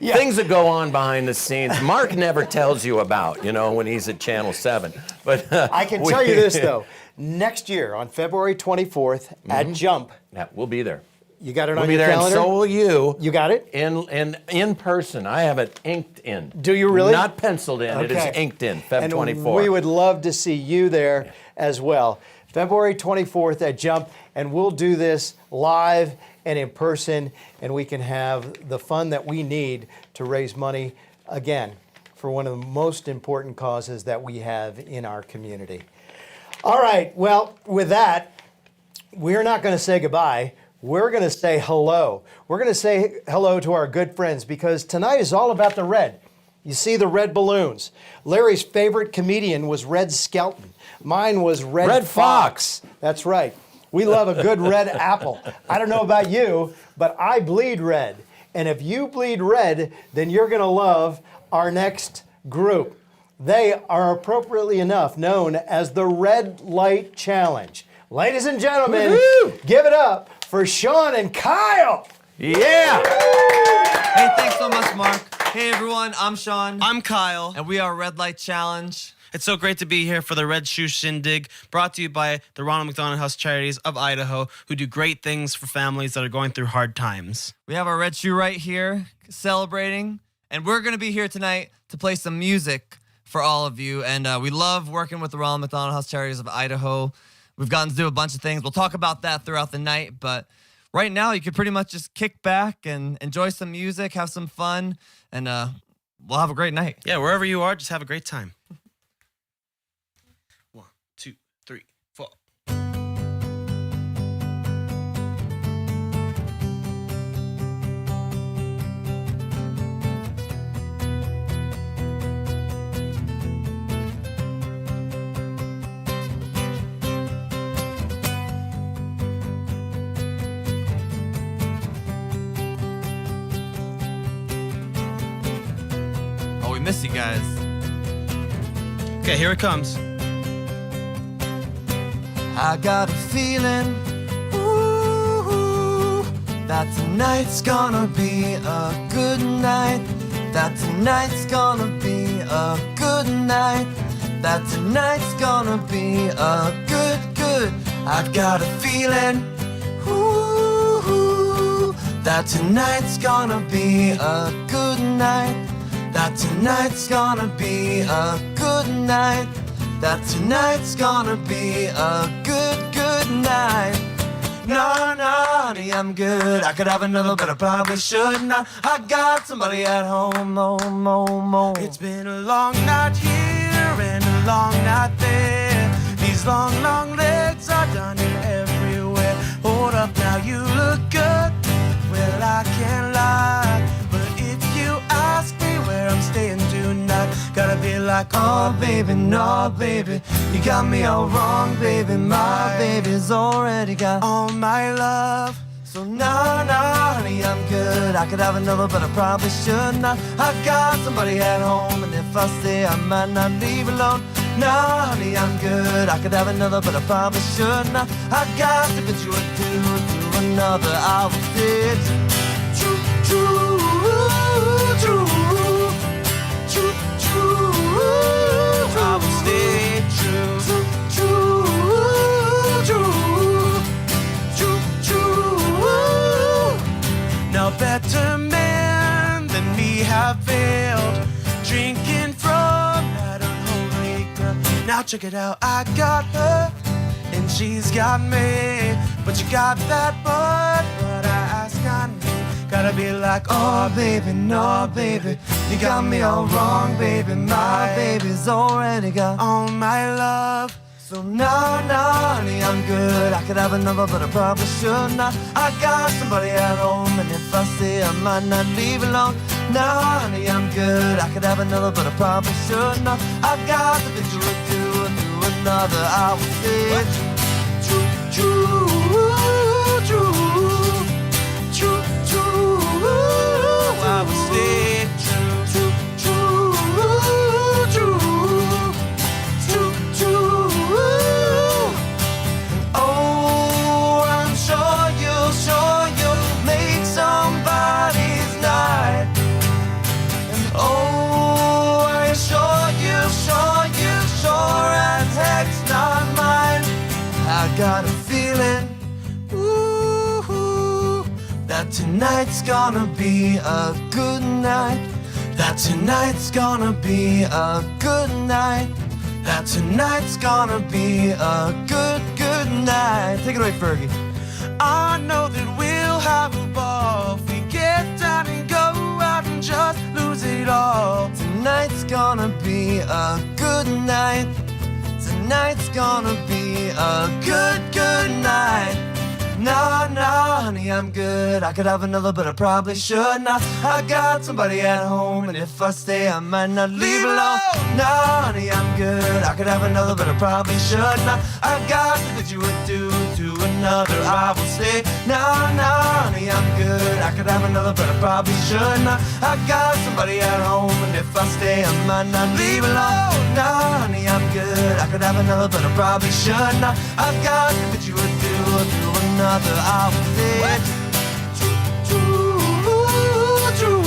Things that go on behind the scenes, Mark never tells you about, when he's at Channel 7. But I can tell you this, though. Next year, on February 24th, at Jump. Yeah, we'll be there. You got it We'll on be your there, calendar? and so will you. You got it? In person. I have it inked in. Do you really? Not penciled in. It is inked in, Feb 24. We would love to see you there as well. February 24th at Jump, and we'll do this live and in person, and we can have the fun that we need to raise money, again, for one of the most important causes that we have in our community. All right, well, with that, we're not going to say goodbye. We're going to say hello. We're going to say hello to our good friends, because tonight is all about the red. You see the red balloons. Larry's favorite comedian was Red Skelton. Mine was Red Fox. That's right. We love a good red apple. I don't know about you, but I bleed red. And if you bleed red, then you're going to love our next group. They are appropriately enough known as the Red Light Challenge. Ladies and gentlemen, give it up for Sean and Kyle. Yeah. Hey, thanks so much, Mark. Hey, everyone, I'm Sean. I'm Kyle. And we are Red Light Challenge. It's so great to be here for the Red Shoe Shindig, brought to you by the Ronald McDonald House Charities of Idaho, who do great things for families that are going through hard times. We have our red shoe right here, celebrating, and we're going to be here tonight to play some music for all of you, and we love working with the Ronald McDonald House Charities of Idaho. We've gotten to do a bunch of things. We'll talk about that throughout the night, but right now you could pretty much just kick back and enjoy some music, have some fun, and we'll have a great night. Yeah, wherever you are, just have a great time. 1, 2, 3, 4. Oh, we missed you guys. Okay, here it comes. I got a feeling, ooh, that tonight's gonna be a good night. That tonight's gonna be a good night. That tonight's gonna be a good. I've got a feeling, ooh, that tonight's gonna be a good night. That tonight's gonna be a good night. That tonight's gonna be a good night. No, honey, I'm good. I could have another, but I probably should not. I got somebody at home, It's been a long night here and a long night there. These long legs are done everywhere. Hold up, now you look good. Well, I can't lie, but if you ask me where I'm staying tonight, gotta be like, oh baby, no baby, you got me all wrong, baby. My baby's already got all my love. So no, honey, I'm good. I could have another, but I probably should not. I got somebody at home, and if I stay, I might not leave alone. No, honey, I'm good. I could have another, but I probably should not. I got to get you a dude to another. I will say true. I will stay true. Now better men than me have failed, drinking from that unholy cup. Now check it out, I got her, and she's got me. But you got that butt, but I ask on me. Gotta be like, oh baby, no baby, you got me all wrong, baby. My baby's already got all my love. So no, honey, I'm good. I could have another, but I probably should not. I got somebody at home, and if I stay, I might not leave alone. No, honey, I'm good. I could have another, but I probably should not. I got the things you would do, and do another. I would say, true, true, true, true, true. I would stay true, true, true, true, true, true. Oh, I'm sure you'll make somebody's night. And oh, I'm sure as heck's not mine. I got a feeling, ooh, that tonight's gonna be a good night. That tonight's gonna be a good night. That tonight's gonna be a good, good night. Take it away, Fergie. I know that we'll have a ball if we get down and go out and just lose it all. Tonight's gonna be a good night. Tonight's gonna be a good, good night. No, honey, I'm good. I could have another, but I probably should not. I got somebody at home, and if I stay, I might not leave alone. No, honey, I'm good. I could have another, but I probably should not. I got the things you would do to another. I will stay. No, honey, I'm good. I could have another, but I probably should not. I got somebody at home, and if I stay, I might not leave alone. No, honey, I'm good. I could have another, but I probably should not. I got the things you would do another. I will say, true, true, true,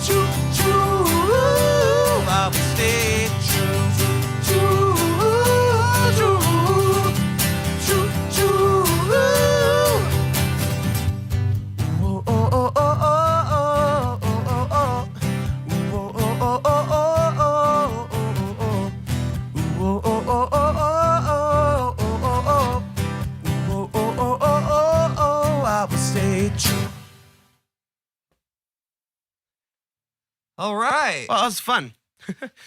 true, true. I will stay true, true, true, true, true. Oh, oh, oh, oh, oh, oh, oh, oh, oh, oh, oh, oh, All right. Well, that was fun.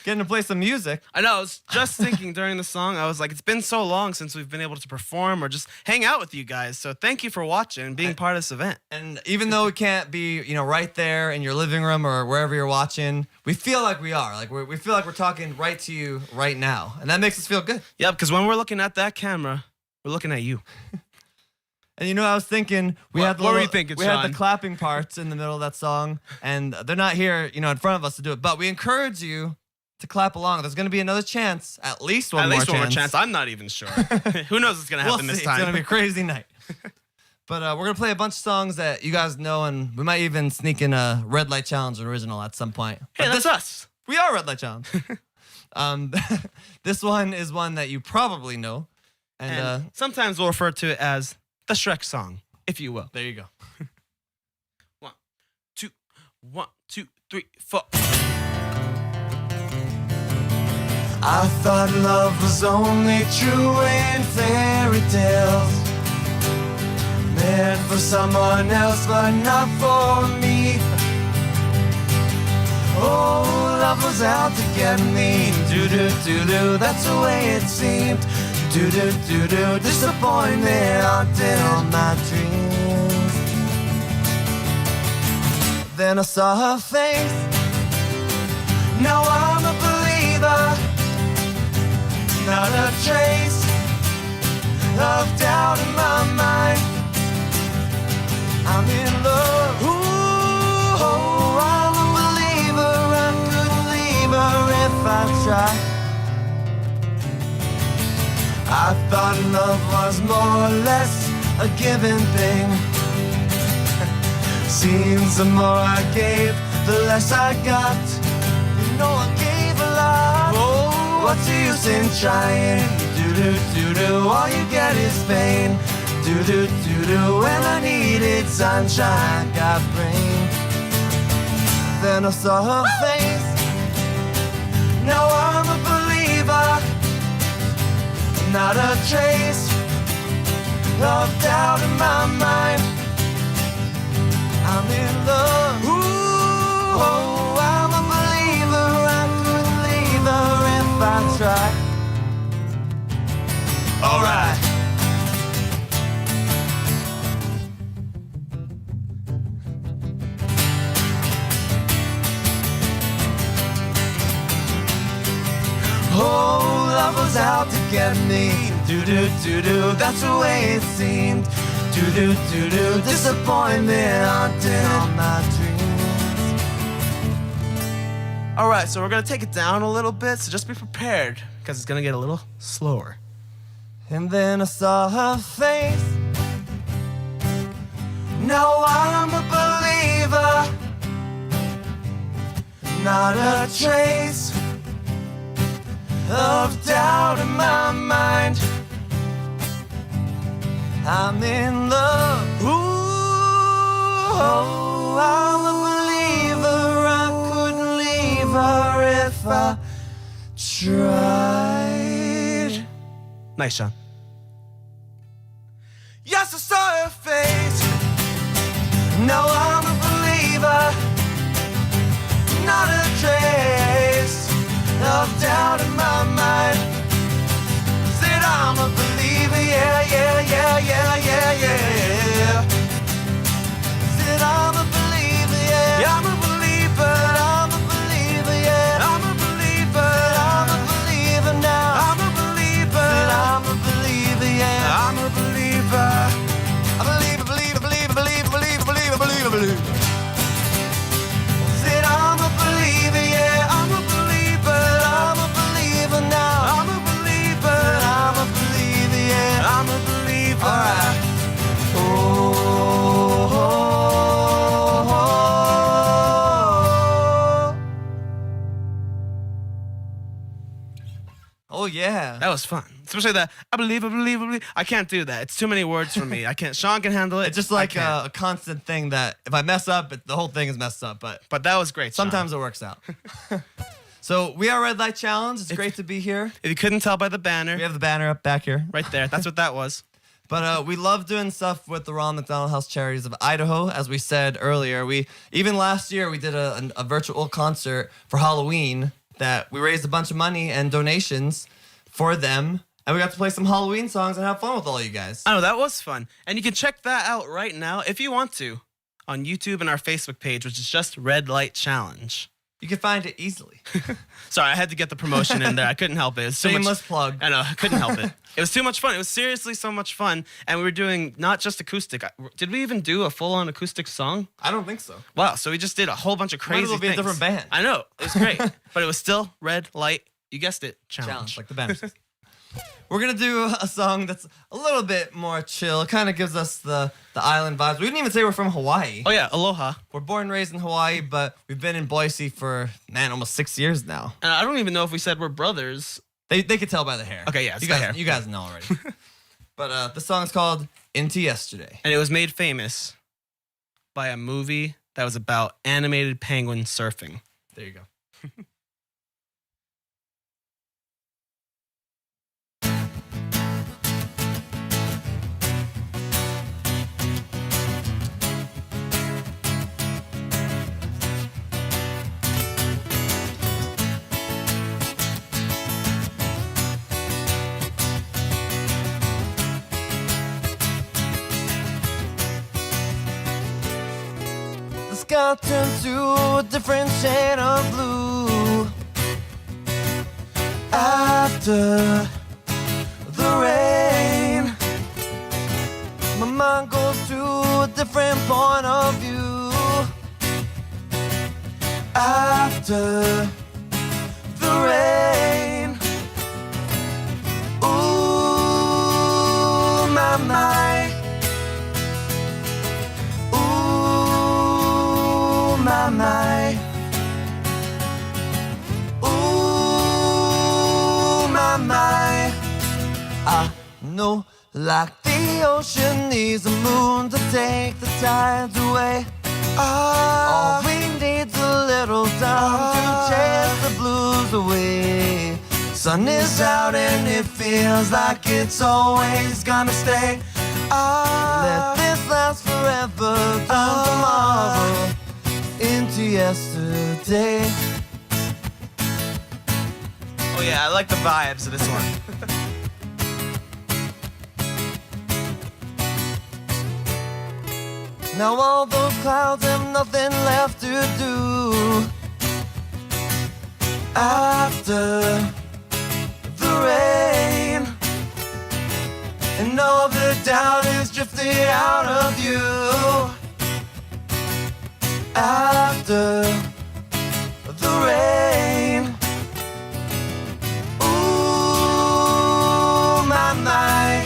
Getting to play some music. I know. I was just thinking during the song, I was like, it's been so long since we've been able to perform or just hang out with you guys. So thank you for watching and being part of this event. And even though we can't be, right there in your living room or wherever you're watching, we feel like we are. Like we feel like we're talking right to you right now, and that makes us feel good. Yep. Because when we're looking at that camera, we're looking at you. And I was thinking what were you thinking, we Sean? had the clapping parts in the middle of that song, and they're not here, in front of us to do it. But we encourage you to clap along. There's going to be another chance, at least one more chance. I'm not even sure. Who knows what's going to happen this time? It's going to be a crazy night. But we're going to play a bunch of songs that you guys know, and we might even sneak in a Red Light Challenge original at some point. Hey, that's us. We are Red Light Challenge. This one is one that you probably know. And sometimes we'll refer to it as the Shrek song, if you will. There you go. 1, 2, 1, 2, 3, 4. I thought love was only true in fairy tales, meant for someone else but not for me. Oh, love was out to get me. Do-do-do-do, that's the way it seemed. Do-do-do-do, disappointment haunted all my dreams. Then I saw her face. Now I'm a believer. Not a trace of doubt in my mind. I'm in love. Ooh, I'm a believer. I couldn't leave her if I tried. I thought love was more or less a given thing. Seems the more I gave, the less I got. I gave a lot. Oh, what's the use in trying? Do-do-do-do, all you get is pain. Do-do-do-do, when I needed sunshine, got rain. Then I saw her face. Now I'm a believer. not a trace of doubt in my mind. I'm in love. Ooh, oh, I'm a believer. I couldn't leave her if I tried. All right. Oh, love was out to get me. Do-do-do-do, that's the way it seemed. Do-do-do-do, disappointment haunted all my dreams. All right, so we're gonna take it down a little bit, so just be prepared, because it's gonna get a little slower. And then I saw her face. Now I'm a believer. Not a trace of doubt in my mind. I'm in love. Ooh, oh, I'm a believer. I couldn't leave her if I tried. Nice, Sean. Yes, I saw her face. Now I'm a believer. Not a trace of doubt in my mind. Said I'm a believer, yeah, yeah, yeah, yeah, yeah, yeah. Said I'm a believer, yeah. I'm a believer, I'm a believer, yeah. I'm a believer, I'm a believer now. I'm a believer, said I'm a believer, yeah. I'm a believer. I believe, believe, believe, believe, believe, believe, believe, believe. Said I'm a believer, yeah. I'm a believer, I'm a believer now. I'm a believer, I'm a believer, yeah. I'm a believer. All right. Oh, oh, oh, Oh yeah. That was fun. Especially that, I believe, I believe, I believe. I can't do that. It's too many words for me. I can't. Sean can handle it. It's just like a constant thing that if I mess up, the whole thing is messed up. But that was great, Sean. Sometimes it works out. So we are Red Light Challenge. It's great to be here. If you couldn't tell by the banner. We have the banner up back here. Right there. That's what that was. But we love doing stuff with the Ronald McDonald House Charities of Idaho. As we said earlier, even last year we did a virtual concert for Halloween that we raised a bunch of money and donations for them. And we got to play some Halloween songs and have fun with all you guys. I know, that was fun. And you can check that out right now, if you want to, on YouTube and our Facebook page, which is just Red Light Challenge. You can find it easily. Sorry, I had to get the promotion in there. I couldn't help it. It was so Shameless plug. I know, I couldn't help it. It was too much fun. It was seriously so much fun. And we were doing not just acoustic. Did we even do a full-on acoustic song? I don't think so. Wow, so we just did a whole bunch of crazy things. Might as well be a different band. I know, it was great. But it was still Red Light, you guessed it, challenge. Like the banner says. We're going to do a song that's a little bit more chill. It kind of gives us the island vibes. We didn't even say we're from Hawaii. Oh, yeah, aloha. We're born and raised in Hawaii, but we've been in Boise for, almost 6 years now. And I don't even know if we said we're brothers. They could tell by the hair. Okay, yeah, it's you the guys, hair. You guys know already. But the song is called Into Yesterday. And it was made famous by a movie that was about animated penguin surfing. There you go. sky turns to a different shade of blue after the rain. My mind goes to a different point of view after the rain. Ooh, my mind. My. Ooh, my. I know, like the ocean needs a moon to take the tides away. All we need's a little time to chase the blues away. Sun is out and it feels like it's always gonna stay. Let this last forever, turn tomorrow into yesterday. Oh yeah, I like the vibes of this one. Now all those clouds have nothing left to do after the rain, and all the doubt is drifted out of you after the rain. Ooh, my, my.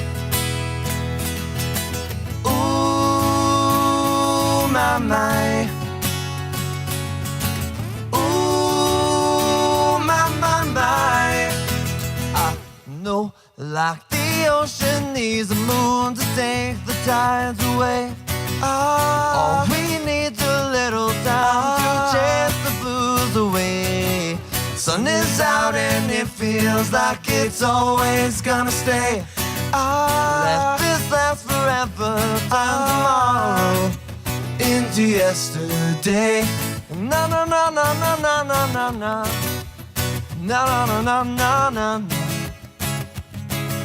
Ooh, my, my. Ooh, my, my, my. I know, like the ocean needs a moon to take the tides away. All we need a little time to chase the blues away. Sun is out and it feels like it's always gonna stay. Let this last forever, turn tomorrow into yesterday. Na na na na na na na na na. Na na na na na na na.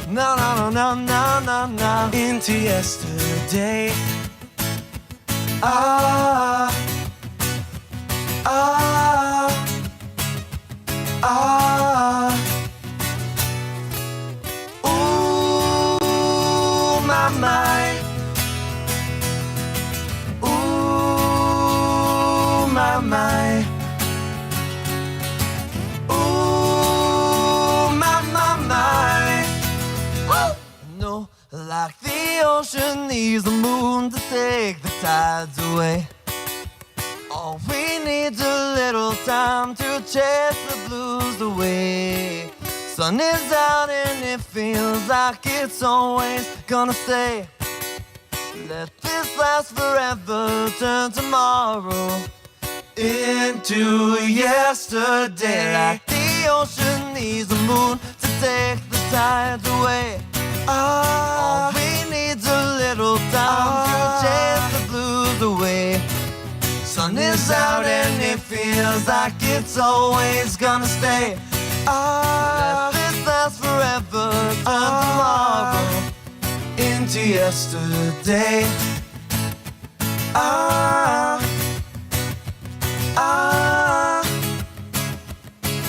Na na na na na na na. Into yesterday. Ah, ah, ah. Ooh, my, my. Ooh, my, my. Ooh, my, my, my. Woo! No, like the ocean needs the moon to take the tides away. All we need a little time to chase the blues away. Sun is out and it feels like it's always gonna stay. Let this last forever, turn tomorrow into yesterday. Like the ocean needs the moon to take the tides away. All we need a little time to chase the blues away. Sun is out and it feels like it's always gonna stay. Let this last forever, turn tomorrow into yesterday. Ah, ah,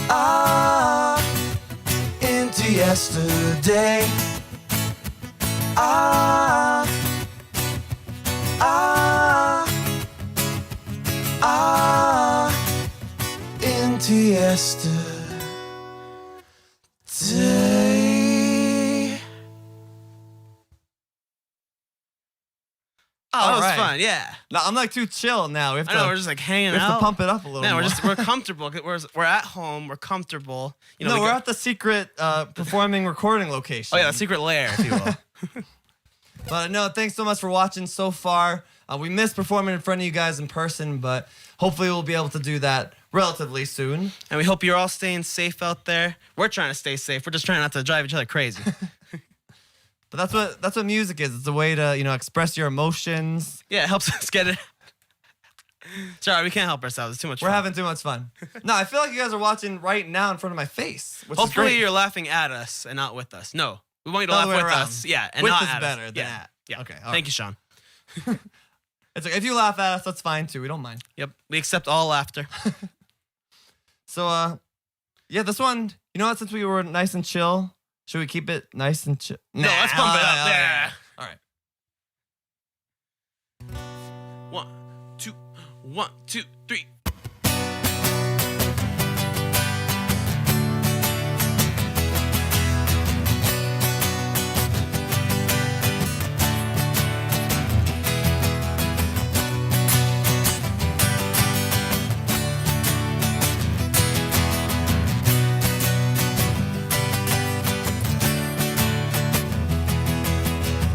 ah, into yesterday. Ah, ah, ah, into yesterday. Oh, that was right. fun, yeah. No, I'm like too chill now. We have I to, know, we're just like hanging we have out. to pump it up a little Yeah, more. we're comfortable. We're at home. We're comfortable. You know, no, we're at the secret performing recording location. Oh yeah, the secret lair, if you will. But no, thanks so much for watching so far. We missed performing in front of you guys in person, but hopefully we'll be able to do that relatively soon. And we hope you're all staying safe out there. We're trying to stay safe. We're just trying not to drive each other crazy. But that's what music is. It's a way to, express your emotions. Yeah, it helps us get it. Sorry, we can't help ourselves. It's too much fun. We're having too much fun. No, I feel like you guys are watching right now in front of my face. Which Hopefully is great. you're laughing at us and not with us. No, we want you to The laugh other way with around. us. Yeah, and With not is at better us. than Yeah. at. Yeah. Okay. Thank you, Sean. It's like if you laugh at us, that's fine too. We don't mind. Yep, we accept all laughter. So, yeah, this one, you know what? Since we were nice and chill, should we keep it nice and chill? No, let's pump it up. Yeah. All right. 1, 2, 1, 2, 3.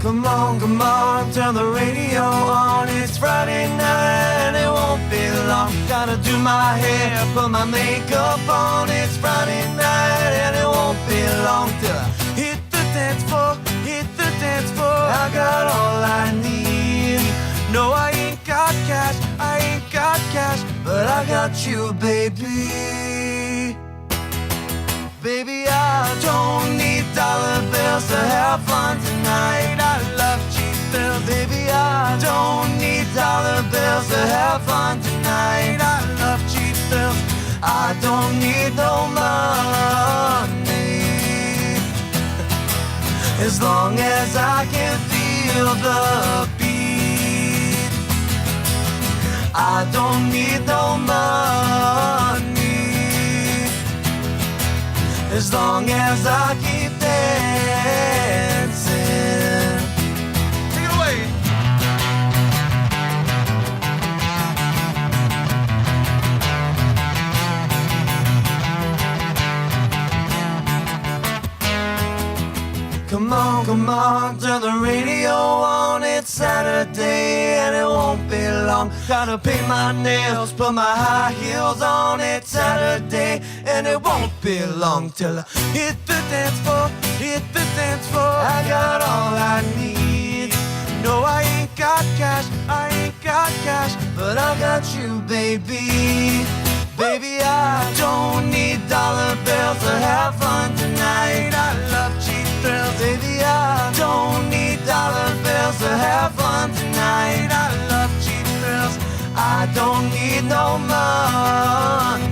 Come Come on, turn the radio on. It's Friday night and it won't be long. Gotta do my hair, put my makeup on. It's Friday night and it won't be long till I hit the dance floor, hit the dance floor. I got all I need. No, I ain't got cash, I ain't got cash, but I got you, baby. Baby, I don't need dollar bills to have fun tonight. I love cheap thrills. Baby, I don't need dollar bills to have fun tonight. I love cheap thrills. I don't need no money. As long as I can feel the beat. I don't need no money. As long as I keep dancing. Take it away. Come on, turn the radio on. It's Saturday and it won't be long. Gotta paint my nails, put my high heels on. It's Saturday and it won't be long till I hit the dance floor, hit the dance floor. I got all I need. No, I ain't got cash, I ain't got cash, but I got you, baby. Baby, I don't need dollar bills to have fun tonight. I love cheap thrills. Baby, I don't need dollar bills to have fun tonight. I love cheap thrills. I don't need no money.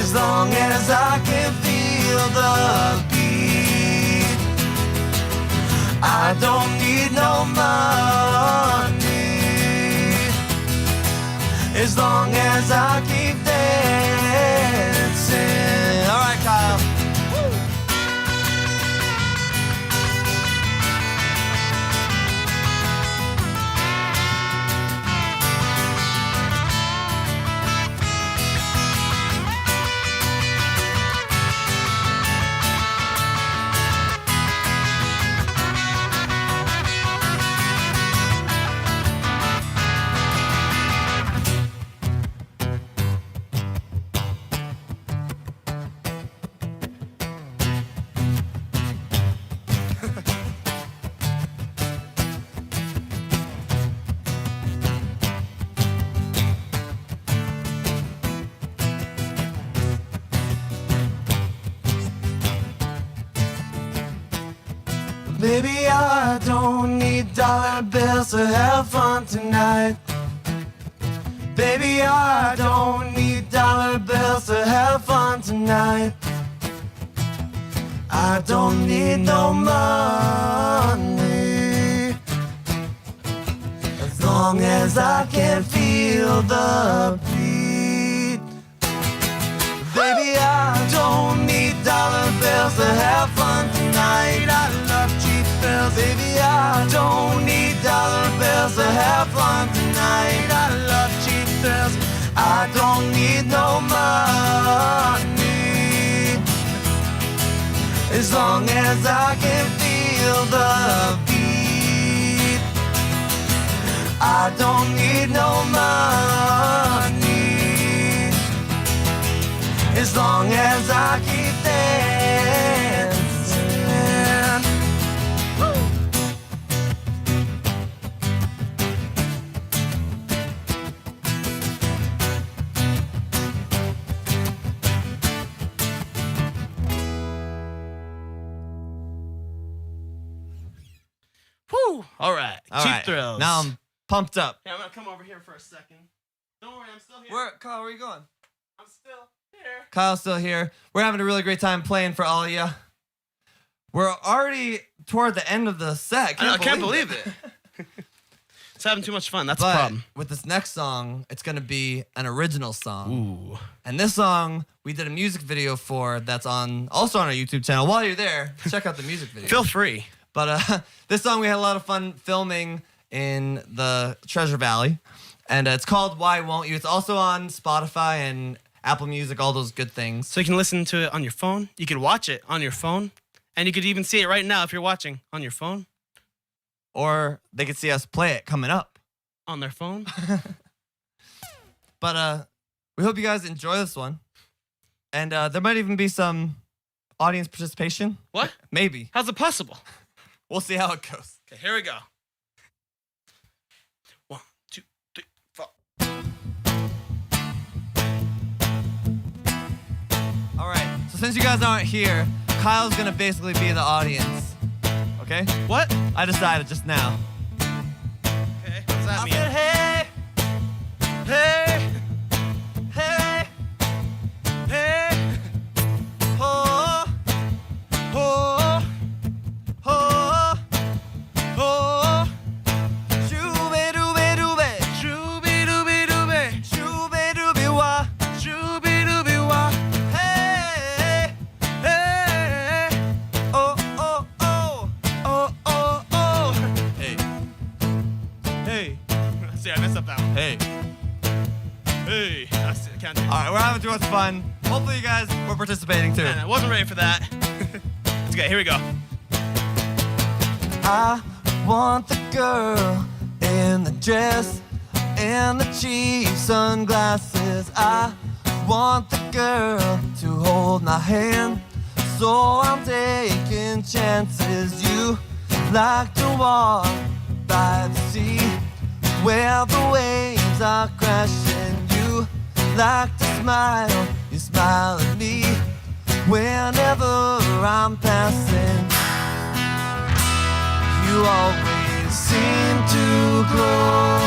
As long as I can feel the beat. I don't need no money. As long as I keep dancing. All right, Kyle. Woo. Baby, I don't need dollar bills to have fun tonight. Baby, I don't need dollar bills to have fun tonight. I don't need no money. As long as I can feel the beat. Baby, I don't need dollar bills to have fun tonight. I love cheap thrills. Baby, I don't need dollar bills to have fun tonight. I love cheap thrills. I don't need no money. As long as I can feel the beat. I don't need no money. As long as I keep dancing. Woo. Whew. All right. All Cheap right. thrills. Now I'm pumped up. Yeah, I'm gonna come over here for a second. Don't worry, I'm still here. Kyle, where are you going? I'm still here. Kyle's still here. We're having a really great time playing for all of you. We're already toward the end of the set. I can't believe it. It's having too much fun. That's But the problem. with this next song, it's going to be an original song. Ooh. And this song, we did a music video for that's also on our YouTube channel. While you're there, check out the music video. Feel free. But this song, we had a lot of fun filming in the Treasure Valley. And it's called Why Won't You? It's also on Spotify and Apple Music, all those good things. So you can listen to it on your phone. You can watch it on your phone. And you could even see it right now if you're watching on your phone. Or they could see us play it coming up. On their phone. But we hope you guys enjoy this one. And there might even be some audience participation. What? Maybe. How's it possible? We'll see how it goes. Okay, here we go. 1, 2, 3, 4. All right. So since you guys aren't here, Kyle's gonna basically be the audience. Okay? What? I decided just now. Okay, what does that mean? Said, hey, hey, hey, hey, oh, oh, oh, oh, shoo-be-doo-be-doo-be, Shoo-be-doo-be-doo-be, shoo-be-doo-be-wah, shoo-be-doo-be-wah. hey, Hey, oh, oh, oh, oh, oh, oh. hey, hey, See, I messed up that one. hey. Hey, that's it. I can't do it. All right, we're having too much fun. Hopefully you guys were participating too. Man, I wasn't ready for that. It's okay, here we go. I want the girl in the dress and the cheap sunglasses. I want the girl to hold my hand, so I'm taking chances. You like to walk by the sea where the waves are crashing. You like to smile, you smile at me whenever I'm passing. You always seem to grow,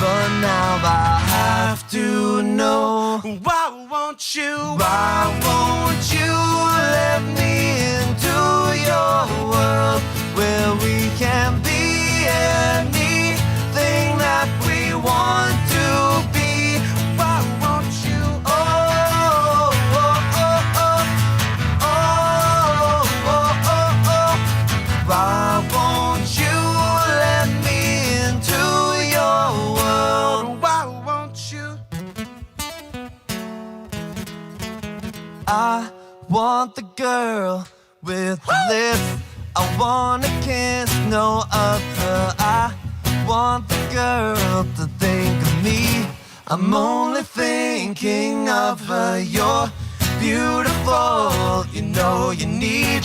but now I have to know. Why won't you? Why won't you let me into your world where we can be anything that we want to be? Why won't you? Oh, oh, oh, oh, oh, oh, oh, oh. Why won't you let me into your world? Why won't you? I want the girl with the lips. I wanna kiss no other. I want the girl to think of me. I'm only thinking of her. You're beautiful. You know you need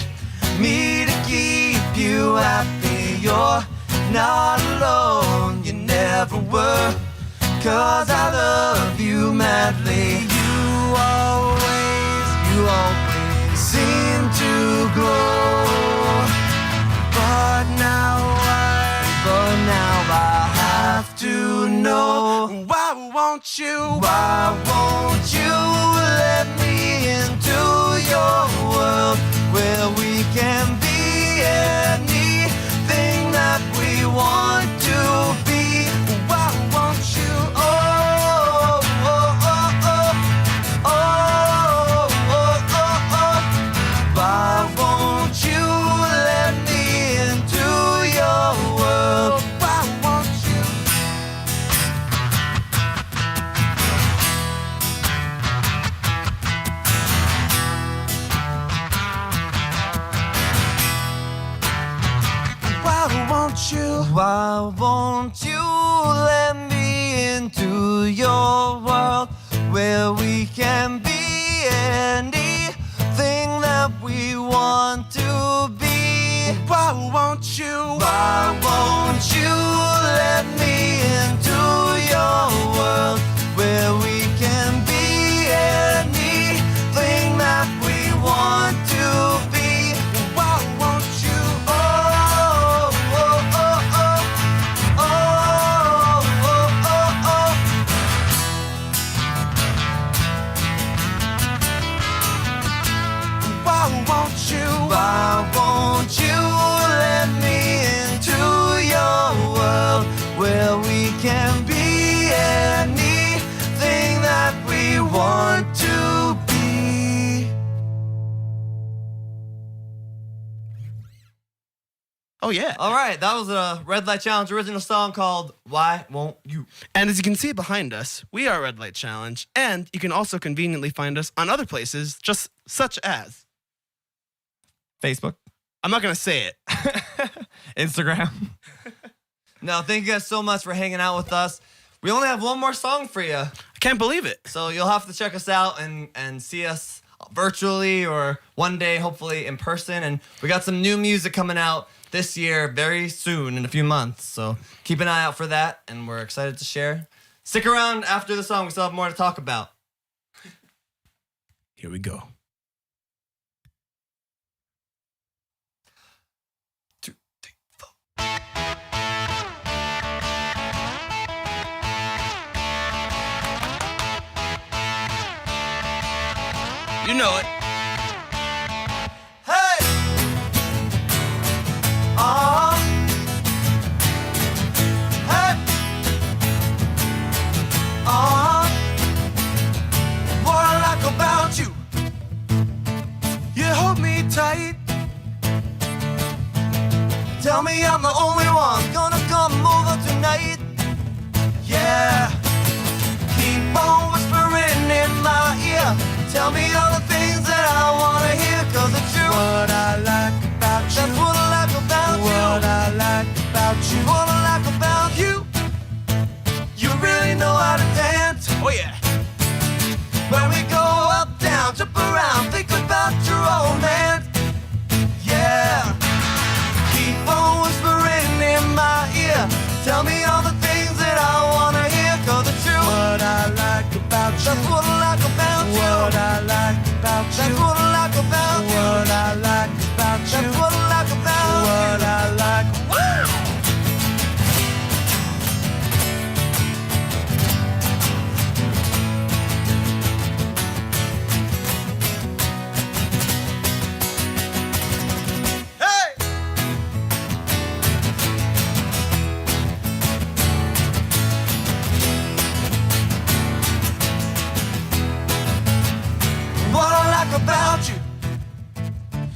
me to keep you happy. You're not alone. You never were. 'Cause I love you madly. You always seem to grow. But now I have to know. Why won't you? Why won't you let me into your world where we can be anything that we want to be? Why won't you? Oh, oh, oh, oh, oh, oh, oh, oh. Why won't you let me into your world? Why won't you? Why won't you? Why won't you let me into your world where we can be anything that we want to be? Why won't you? Why won't you let me into your world where we can be anything that we want to be? Why won't you? Oh, oh, oh, oh, oh, oh, oh, oh. Why won't you? Why won't you let me into your world where we can be anything that we want to be? Oh, yeah. All right, that was a Red Light Challenge original song called Why Won't You? And as you can see behind us, we are Red Light Challenge, and you can also conveniently find us on other places, just such as Facebook. I'm not going to say it. Instagram. No, thank you guys so much for hanging out with us. We only have one more song for you. I can't believe it. So you'll have to check us out and see us virtually or one day, hopefully in person. And we got some new music coming out this year very soon in a few months. So keep an eye out for that. And we're excited to share. Stick around after the song. We still have more to talk about. Here we go. You know it. Hey! Hey! What I like about you, you hold me tight. Tell me I'm the only one gonna come over tonight. Yeah. Keep on whispering in my ear. Tell me all the things that I wanna hear, 'cause it's true. What I like about you. That's what I like about you. What I like about you. What I like about you. You really know how to dance. Oh yeah. When we go up, down, jump around, think about your old man. Yeah. Keep on whispering in my ear. Tell me all the things that I wanna hear, 'cause it's true. What I like about you. That's what I like about you. What I like about you. That's what I like about you. What I like about you. That's what I like about you. What I like. Woo! Hey! What I like about you,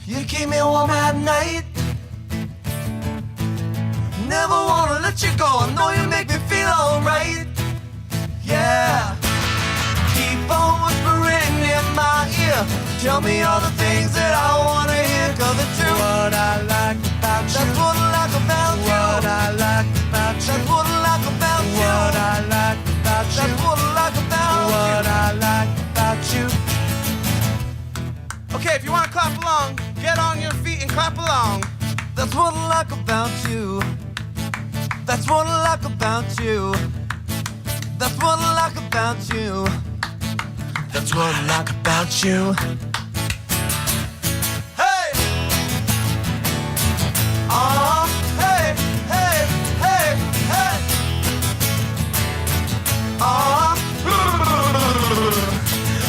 you keep me warm at night. Never wanna let you go, I know you make me feel alright. Yeah. Keep on whispering in my ear. Tell me all the things that I wanna hear, 'cause it's true. What I like about you. That's what I like about you. What I like about you. That's what I like about you. What I like about you. That's what I like about you. What I like about you. Okay, if you want to clap along, get on your feet and clap along. That's what I like about you. That's what I like about you. That's what I like about you. That's what I like about you. Hey! Hey, hey, hey, hey.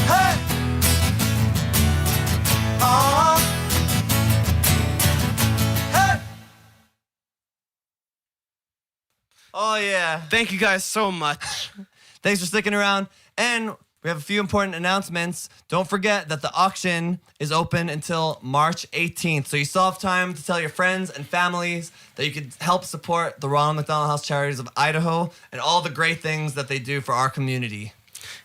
Hey! Hey! Oh, yeah. Thank you guys so much. Thanks for sticking around. And we have a few important announcements. Don't forget that the auction is open until March 18th. So you still have time to tell your friends and families that you could help support the Ronald McDonald House Charities of Idaho and all the great things that they do for our community.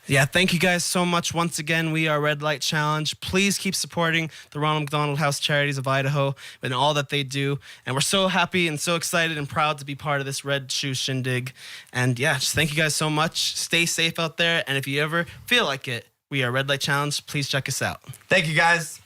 Yeah, thank you guys so much. Once again, we are Red Light Challenge. Please keep supporting the Ronald McDonald House Charities of Idaho and all that they do. And we're so happy and so excited and proud to be part of this Red Shoe Shindig. And yeah, just thank you guys so much. Stay safe out there. And if you ever feel like it, we are Red Light Challenge. Please check us out. Thank you, guys.